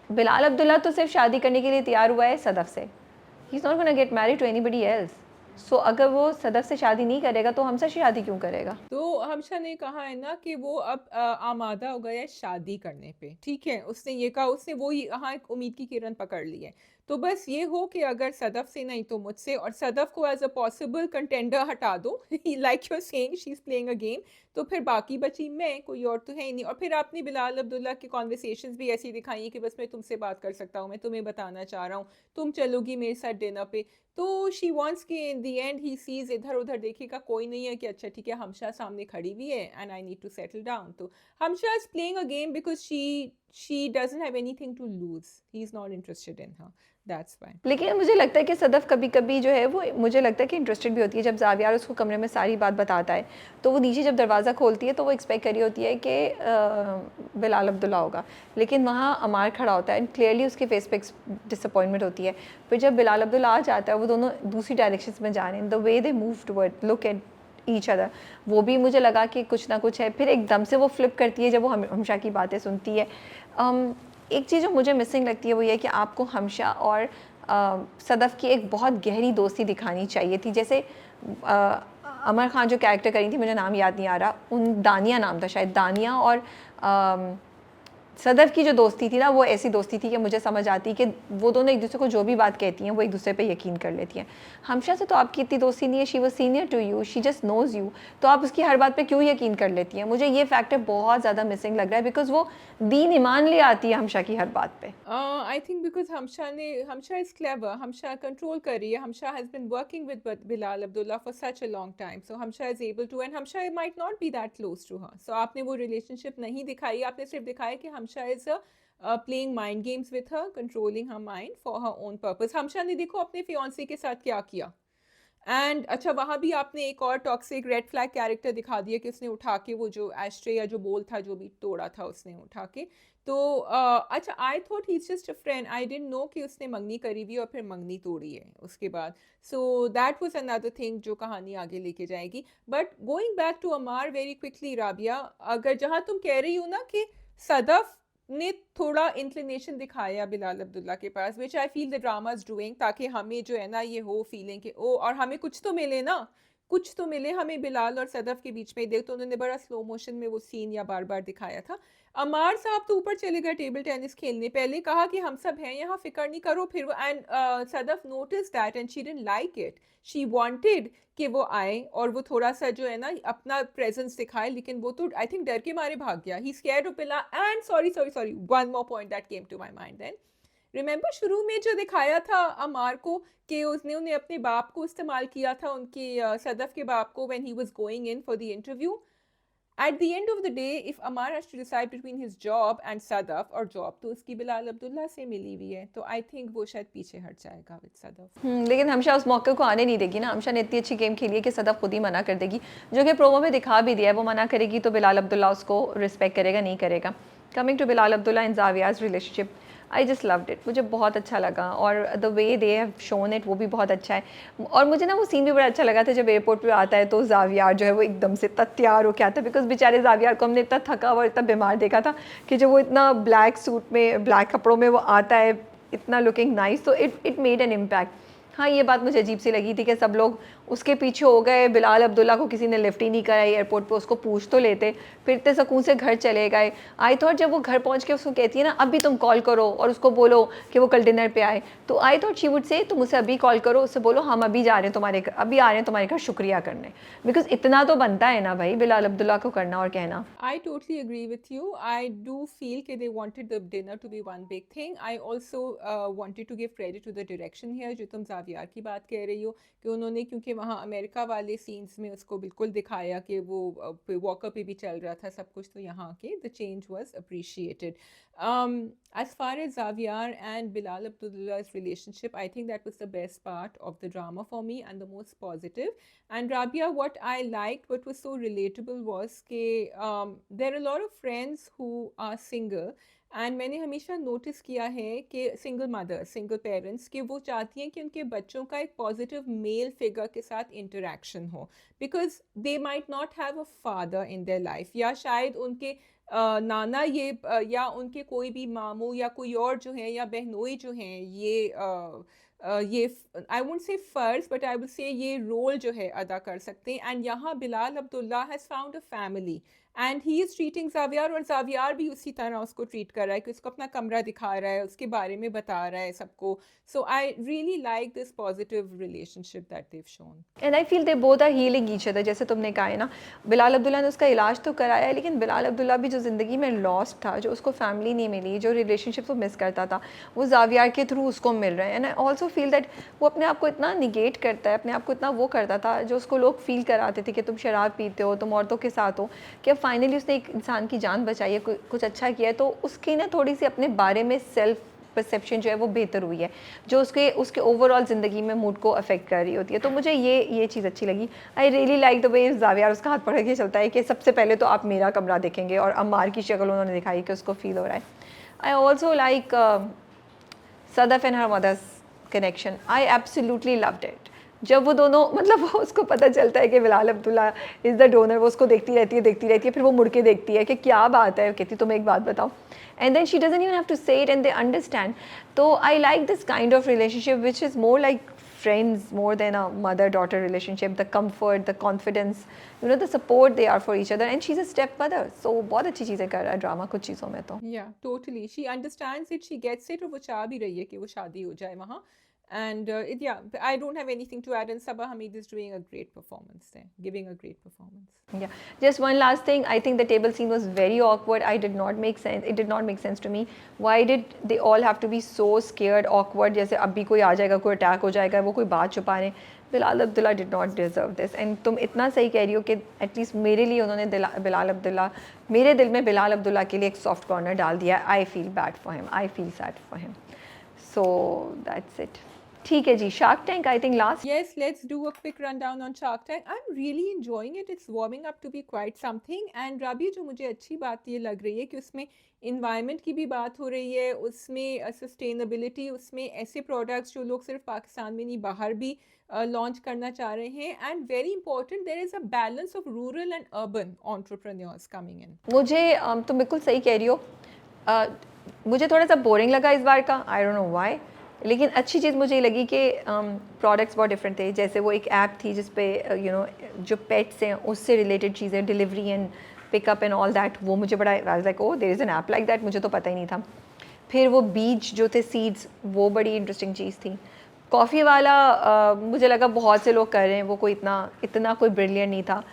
बिलाल अब्दुल्ला तो सिर्फ शादी करने के लिए तैयार हुआ है सदफ से। He is not gonna get married to anybody else. So अगर वो सदफ से शादी नहीं करेगा तो हमसे शादी क्यों करेगा? तो हमशा ने कहा है ना कि वो अब आमादा हो गया है शादी करने पे, ठीक है, उसने ये कहा, उसने वो ही यहाँ एक उम्मीद की किरण पकड़ ली है। तो बस ये हो कि अगर सदफ से नहीं तो मुझसे, और सदफ को एज अ पॉसिबल कंटेंडर हटा दो, like you are saying she is playing a game, तो फिर बाकी बची मैं, कोई और तो है ही नहीं। और फिर आपने बिलाल अब्दुल्ला की कॉन्वर्सेशंस भी ऐसी दिखाई है कि बस मैं तुमसे बात कर सकता हूँ, मैं तुम्हें बताना चाह रहा हूँ, तुम चलोगी मेरे साथ डिनर पे। तो शी वांट्स कि in the and he sees, इधर उधर देखेगा कोई नहीं है कि अच्छा ठीक है हमशा सामने खड़ी हुई है and I need to settle down. तो Hamsha is playing a game because she doesn't have anything to lose, he is not interested in her, that's why. लेकिन मुझे लगता है कि सदफ कभी कभी जो है वो, मुझे लगता है कि इंटरेस्टेड भी होती है। जब जावियार उसको कमरे में सारी बात बताता है तो वो नीचे जब दरवाज़ा खोलती है तो वो एक्सपेक्ट करी होती है कि बिलाल अब्दुल्ला होगा, लेकिन वहाँ अमार खड़ा होता है एंड क्लियरली उसके फेस पे डिसअपॉइंटमेंट होती है। फिर जब बिलाल अब्दुल्ला आ जाता है, वो दोनों दूसरी डायरेक्शन में जा रहे हैं, the way they move toward look at each other, वो भी मुझे लगा कि कुछ ना कुछ है। फिर एकदम से वो फ्लिप करती है जब वो हमशा की बातें सुनती है। एक चीज़ जो मुझे मिसिंग लगती है वो ये है कि आपको हमशा और सदफ की एक बहुत गहरी दोस्ती दिखानी चाहिए थी। जैसे अमर खान जो कैरेक्टर करी थी, मुझे नाम याद नहीं आ रहा, उन दानिया नाम था शायद, दानिया और सदफ की जो दोस्ती थी ना, वो ऐसी दोस्ती थी कि मुझे समझ आती कि वो दोनों एक दूसरे को जो भी बात कहती हैं वो एक दूसरे पे यकीन कर लेती हैं। हमशा से तो आपकी इतनी दोस्ती नहीं है, she was senior to you, she just knows you, तो आप उसकी हर बात पे क्यों यकीन कर लेती हैं? मुझे ये फैक्टर बहुत ज़्यादा मिसिंग लग रहा है, बिकॉज वो दीन ईमान ले आती है हमशा की हर बात पे। I think because Hamsha is clever, Hamsha control कर रही है, Hamsha has been working with Bilal Abdullah for such a long time, so Hamsha is able to, and Hamsha might not be that close to her. So आपने वो रिलेशनशिप नहीं दिखाई, आपने सिर्फ दिखाया कि Hamsha is playing mind games with her, controlling her mind for her own purpose. हमशा ने देखो अपने फियांसे के साथ क्या किया, एंड अच्छा वहाँ भी आपने एक और टॉक्सिक रेड फ्लैग कैरेक्टर दिखा दिया कि उसने उठा के वो जो एस्ट्रे या जो बोल था जो भी तोड़ा था उसने उठा के। तो अच्छा, I thought he is just a friend, I didn't know कि उसने मंगनी करी हुई और फिर मंगनी तोड़ी है उसके बाद। So that was another thing जो कहानी आगे लेके जाएगी। But going back to Ammar very quickly, Rabia, अगर जहाँ तुम कह रही हो ना कि सदफ ने थोड़ा इंक्लिनेशन दिखाया बिलाल अब्दुल्ला के पास, which I feel the drama is doing, ताकि हमें जो है ना ये हो फीलिंग कि ओ, और हमें कुछ तो मिले ना, कुछ तो मिले हमें बिलाल और सदफ के बीच में। देख, तो उन्होंने बड़ा स्लो मोशन में वो सीन या बार बार दिखाया था। अमार साहब तो ऊपर चले गए टेबल टेनिस खेलने, पहले कहा कि हम सब हैं यहाँ, फिक्र नहीं करो। फिर वो and Sadaf notice that and she didn't like it, she wanted कि वो आए और वो थोड़ा सा जो है ना अपना प्रेजेंस दिखाए, लेकिन वो तो आई थिंक डर के मारे भाग गया। He scared of Bilal and sorry one more point that came to my mind then, remember शुरू में जो दिखाया था अमार को कि उसने उन्हें अपने बाप को इस्तेमाल किया था, उनके सदफ के बाप को, when he was going in for the interview. At the end of the day, if Amar has to decide between his job and Sadaf, और job तो उसकी बिलाल अब्दुल्ला से मिली हुई है, तो I think वो शायद पीछे हट जाएगा with Sadaf. लेकिन हमशा उस मौके को आने नहीं देगी ना। हमशा ने इतनी अच्छी गेम खेली है कि सदफ खुद ही मना कर देगी, जो कि प्रोमो में दिखा भी दिया है। वो मना करेगी तो बिलाल अब्दुल्ला उसको रिस्पेक्ट करेगा, नहीं करेगा। Coming to Bilal Abdullah and ज़ावियाज़ relationship, I just loved it, मुझे बहुत अच्छा लगा। और the way they have shown it वो भी बहुत अच्छा है। और मुझे ना वो सीन भी बड़ा अच्छा लगा था जब एयरपोर्ट पे आता है तो ज़ावियार जो है वो एकदम से इतना तैयार हो के आता है, बिकॉज बेचारे ज़ावियार को हमने इतना थका हुआ इतना बीमार देखा था कि जब वो इतना ब्लैक सूट में ब्लैक कपड़ों में वो आता है इतना लुकिंग नाइस, तो इट मेड एन इम्पैक्ट। हाँ, ये बात मुझे अजीब सी लगी थी कि सब लोग उसके पीछे हो गए, बिलाल अब्दुल्ला को किसी ने लिफ्ट ही नहीं कराई एयरपोर्ट पे, उसको पूछ तो लेते, फिर इतने सुकून से घर चले गए। आई थॉट जब वो घर पहुंच के उसको कहती है ना अभी तुम कॉल करो और उसको बोलो कि वो कल डिनर पे आए, तो I thought she would say तुम उसे अभी कॉल करो, उससे बोलो हम अभी जा रहे हैं तुम्हारे घर, अभी आ रहे हैं तुम्हारे घर शुक्रिया करने, बिकॉज इतना तो बनता है ना भाई बिलाल अब्दुल्ला को करना और कहना। I totally agree with you. I do feel that they wanted the dinner to be one big thing. I also wanted to give credit to the direction here, जो तुम जावियार की बात कह रही हो कि उन्होंने, क्योंकि वहाँ अमेरिका वाले सीन्स में उसको बिल्कुल दिखाया कि वो वॉकर पे भी चल रहा था सब कुछ, तो यहाँ के the change was appreciated. As far as Xavier and Bilal Abdullah's relationship, I think that was the best part of the drama for me and the most positive. And Rabia, what I liked, what was so relatable was that there are a lot of friends who are single, and मैंने हमेशा notice किया है कि single mother, single parents, कि वो चाहती हैं कि उनके बच्चों का एक पॉजिटिव मेल फिगर के साथ इंटरेक्शन हो, because they might not have a father in their life, या शायद उनके नाना ये या उनके कोई भी मामू या कोई और जो है या बहनोई जो हैं ये I won't say फ़र्ज but I would say ये रोल जो है अदा कर सकते हैं। एंड यहाँ Bilal Abdullah has found a family and he is treating Zaviyar, और ज़ावियार भी उसी तरह उसको ट्रीट कर रहा है कि उसको अपना कमरा दिखा रहा है, उसके बारे में बता रहा है सबको। So I really like this positive relationship that they've shown. And I feel they both are healing each other, जैसे तुमने कहा है ना, बिलाल अब्दुल्ला ने उसका इलाज तो कराया है, लेकिन बिलाल अब्दुल्ला भी जो ज़िंदगी में लॉस्ट था, जो उसको फैमिली नहीं मिली, जो रिलेशनशिप वो मिस करता था, वो ज़ावियार के थ्रू उसको मिल रहे हैं। And I also feel that वो अपने आप को इतना निगेट करता है, अपने आप को इतना वो करता था जो उसको लोग फील कराते थे कि तुम शराब पीते हो, तुम औरतों के साथ हो, कि अब फाइनली उसने एक इंसान की जान बचाई है, कुछ अच्छा किया है, तो उसकी ना थोड़ी सी अपने बारे में सेल्फ परसेप्शन जो है वो बेहतर हुई है, जो उसके ओवरऑल ज़िंदगी में मूड को अफेक्ट कर रही होती है। तो मुझे ये चीज़ अच्छी लगी। I really like the way Zaviyar उसका हाथ पकड़ के चलता है कि सबसे पहले तो आप मेरा कमरा देखेंगे, और अम्मार की शक्ल उन्होंने दिखाई कि उसको फील हो रहा है। I also like Sadaf and her mother's connection, I absolutely loved it. जब वो दोनों, मतलब वो उसको पता चलता है कि Bilal Abdullah is the donor, वो उसको देखती रहती है, फिर वो मुड़ के देखती है कि क्या बात है, कहती तुम्हें एक बात बताओ, and then she doesn't even have to say it and they understand. So I like this kind of relationship which is more like friends more than a mother-daughter relationship, the comfort, the confidence, you know, the support they are for each other, and she's a stepmother, so बहुत अच्छी चीज़ें कर रहा है drama कुछ चीज़ों में तो। Yeah, totally. She understands it, she gets it, और वो चाह भी रही है कि वो शादी हो जाए वहाँ। And yeah, I don't have anything to add, and Sabah Hamid is doing a great performance there, giving a great performance. Yeah, just one last thing, I think the table scene was very awkward. It did not make sense to me. Why did they all have to be so scared, awkward, जैसे अभी कोई आ जाएगा, कोई attack हो जाएगा, वो कोई बात छुपा रहे हैं। Bilal Abdullah did not deserve this, and तुम इतना सही कह रही हो कि एटलीस्ट मेरे लिए उन्होंने बिलाल अब्दुल्ला, मेरे दिल में बिलाल अब्दुल्ला के लिए एक सॉफ्ट कॉर्नर डाल दिया। I feel bad for him, I feel sad for him, so that's it. ठीक है जी, shark tank I think last. Yes, let's do a quick rundown on Shark Tank. I'm really enjoying it. It's warming up to be quite something. And Rabi, जो मुझे अच्छी बात ये लग रही है कि उसमें इन्वायरमेंट की भी बात हो रही है, उसमें सस्टेनेबिलिटी, उसमें ऐसे प्रोडक्ट्स जो लोग सिर्फ पाकिस्तान में नहीं बाहर भी लॉन्च करना चाह रहे हैं। And very important, there is a balance of rural and urban entrepreneurs coming in. मुझे तुम बिल्कुल सही कह रही हो। मुझे थोड़ा सा बोरिंग लगा इस बार का, आई डोंट नो व्हाई, लेकिन अच्छी चीज़ मुझे ये लगी कि प्रोडक्ट्स बहुत डिफरेंट थे। जैसे वो एक ऐप थी जिस पे यू नो जो पेट्स हैं उससे रिलेटेड चीज़ें, delivery and pickup and all that, वो मुझे बड़ा, I was like oh there is an app like that, मुझे तो पता ही नहीं था। फिर वो बीज जो थे, सीड्स, वो बड़ी इंटरेस्टिंग चीज़ थी। कॉफ़ी वाला मुझे लगा बहुत से लोग कर रहे हैं, वो कोई इतना कोई ब्रिलियंट नहीं था।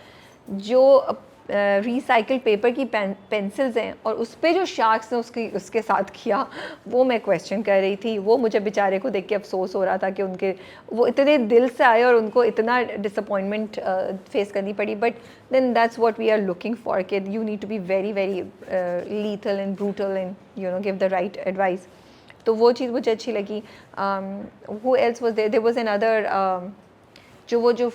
जो रिसाइकल पेपर की पेंसिल्स हैं और उस पे जो शार्क्स ने उसके साथ किया, वो मैं क्वेश्चन कर रही थी। वो मुझे बेचारे को देख के अफसोस हो रहा था कि उनके वो इतने दिल से आए और उनको इतना डिसअपॉइंटमेंट फेस करनी पड़ी। But then that's what we are looking for, कि you need to be very very lethal and brutal and you know give the right advice. तो वो चीज़ मुझे अच्छी लगी। Who else was there was another जो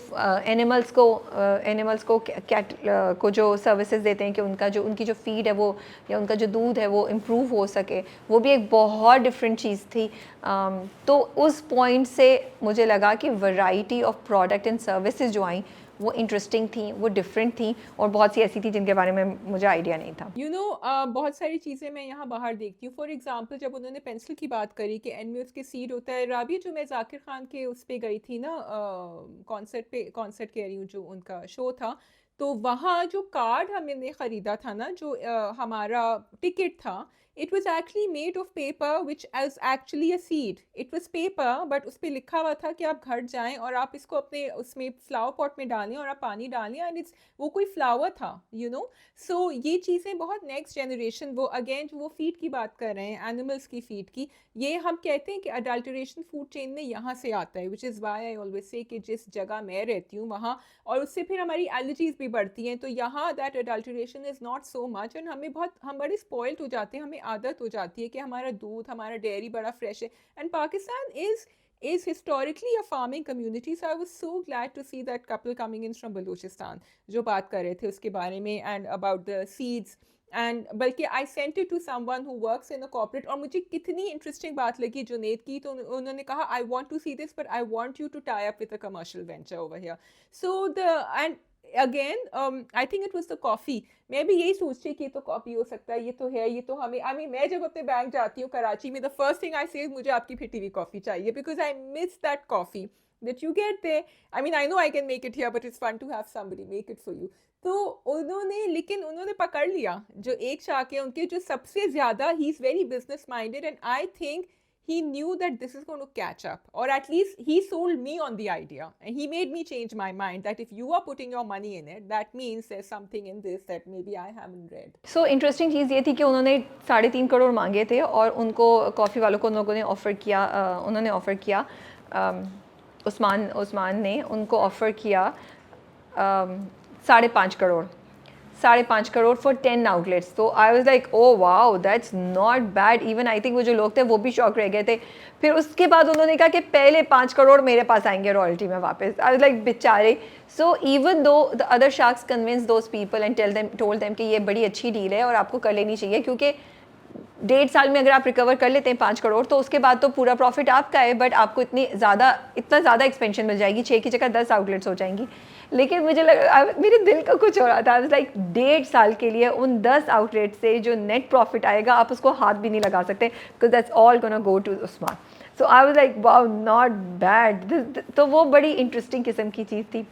एनिमल्स को cat को जो सर्विसेज देते हैं कि उनकी जो फीड है वो या उनका जो दूध है वो इम्प्रूव हो सके, वो भी एक बहुत डिफरेंट चीज़ थी। तो उस पॉइंट से मुझे लगा कि variety of product and services जो आई वो इंटरेस्टिंग थी, वो डिफरेंट थी, और बहुत सी ऐसी थी जिनके बारे में मुझे आइडिया नहीं था। बहुत सारी चीज़ें मैं यहाँ बाहर देखती हूँ। फॉर एग्जांपल, जब उन्होंने पेंसिल की बात करी कि एंड में उसके सीड होता है, राबी जो मैं जाकिर खान के उस पे गई थी ना, कॉन्सर्ट कह रही हूँ, जो उनका शो था, तो वहाँ जो कार्ड हमने ख़रीदा था ना, जो हमारा टिकट था, it was actually made of paper which has actually a seed. It was paper, but उस पर लिखा हुआ था कि आप घर जाएं और आप इसको अपने उसमें फ्लावर पॉट में डालें और आप पानी डालें, एंड इट्स वो कोई फ्लावर था, यू नो। सो ये चीज़ें बहुत नेक्स्ट जनरेशन, वो अगेन जो वो फीड की बात कर रहे हैं, एनिमल्स की फीड की, ये हम कहते हैं कि अडल्टरेशन फूड चेन में यहाँ से आता है, which is why I always say कि जिस जगह मैं रहती हूँ वहाँ, और उससे फिर हमारी एलर्जीज भी बढ़ती हैं। तो यहाँ that adulteration is not so much, and हम बड़े स्पॉइल्ड हो जाते हैं, हमें आदत हो जाती है कि हमारा दूध, हमारा डेयरी बड़ा फ्रेश है। And Pakistan is historically a farming community, so I was so glad to see that couple coming in from Balochistan जो बात कर रहे थे उसके बारे में, and about the seeds, and बल्कि I sent it to someone who works in a corporate, और मुझे कितनी interesting बात लगी जुनेद की, तो उन्होंने कहा I want to see this but I want you to tie up with a commercial venture over here. So and again, I think it was the coffee. मैं भी यही सोचती कि ये तो कॉफ़ी हो सकता है, ये तो है, ये तो हमें, आई मीन मैं जब अपने बैंक जाती हूँ कराची में, द फर्स्ट थिंग आई से मुझे आपकी फिटी हुई कॉफ़ी चाहिए, because I miss that coffee that you get there. I mean, I know I can make it here, but it's fun to have somebody make it for you. तो उन्होंने पकड़ लिया जो एक शाख है उनके, जो सबसे ज़्यादा he is very business minded, and I think he knew that this is going to catch up, or at least he sold me on the idea, and he made me change my mind that if you are putting your money in it, that means there's something in this that maybe I haven't read. So interesting चीज़ ये थी कि उन्होंने 3.5 करोड़ मांगे थे, और उनको coffee वालों को उन लोगों ने उन्होंने ऑफ़र किया, उस्मान ने उनको ऑफ़र किया 5.5 करोड़, 5.5 करोड़ फॉर 10 आउटलेट्स। तो I was like oh wow, that's not bad. Even I think वो जो लोग थे वो भी शॉक रह गए थे। फिर उसके बाद उन्होंने कहा कि पहले 5 करोड़ मेरे पास आएंगे रॉयल्टी में वापस। आई वाज लाइक बेचारे। So even though the other sharks convince those people and told them कि ये बड़ी अच्छी डील है और आपको कर लेनी चाहिए, क्योंकि 1.5 साल में अगर आप रिकवर कर लेते हैं 5 करोड़, तो उसके बाद तो पूरा प्रॉफिट आपका है, बट आपको इतना ज़्यादा एक्सपेंशन मिल जाएगी, 6 की जगह 10 आउटलेट्स हो जाएंगी। लेकिन मुझे मेरे दिल का कुछ हो रहा था, लाइक 1.5 साल के लिए उन 10 आउटलेट से जो नेट प्रॉफिट आएगा आप उसको हाथ भी नहीं लगा सकते, because that's all gonna go to Usman. So I was like wow, not bad. तो वो बड़ी इंटरेस्टिंग किस्म की चीज़ थी।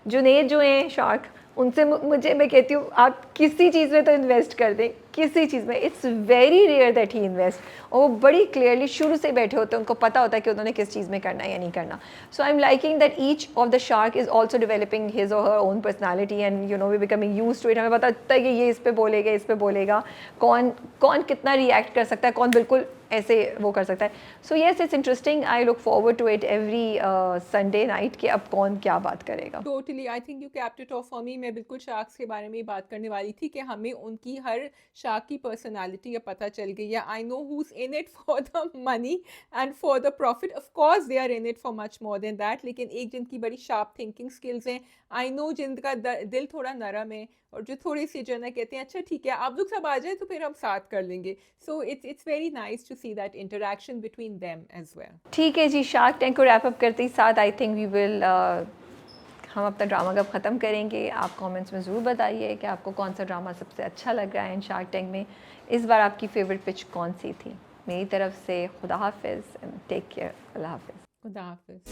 जुनेद जो हैं शार्क, उनसे मैं कहती हूँ आप किसी चीज़ में तो इन्वेस्ट कर दें, किसी चीज़ में। It's very rare that he invest, और वो बड़ी क्लियरली शुरू से बैठे होते हैं, उनको पता होता है कि उन्होंने किस चीज़ में करना है या नहीं करना। So I am liking that each of the shark is also developing his or her own personality, and you know we becoming used to it. हमें पता होता है कि ये इस पर बोलेगा, कौन कितना रिएक्ट कर सकता है, कौन बिल्कुल ऐसे वो कर सकता है। So yes, it's interesting. I look forward to it every Sunday night कि अब कौन क्या बात करेगा। Totally, I think you kept it off for me. मैं बिल्कुल शार्क्स के बारे में बात करने वाली थी कि हमें उनकी हर शार्क की पर्सनालिटी अब पता चल गई है। I know who is in it for the money and for the profit. Of course they are in it for much more than that, लेकिन एक जिनकी बड़ी शार्प थिंकिंग स्किल्स हैं, आई नो जिनका दिल थोड़ा नरम है, और जो थोड़ी सी जो है ना कहते हैं अच्छा ठीक है आप लोग सब आ जाए तो फिर हम साथ कर लेंगे। So it's very nice to see that interaction between them as well. ठीक है जी, शार्क टैंक को रैप अप करते ही साथ आई थिंक वी विल हम अपना ड्रामा कब ख़त्म करेंगे। आप कमेंट्स में ज़रूर बताइए कि आपको कौन सा ड्रामा सबसे अच्छा लग रहा है इन शार्क टैंक में। इस बार आपकी फेवरेट पिच कौन सी थी? मेरी तरफ से खुदा हाफिज़ एंड टेक केयर। अल्लाह हाफिज़। खुदा हाफिज़।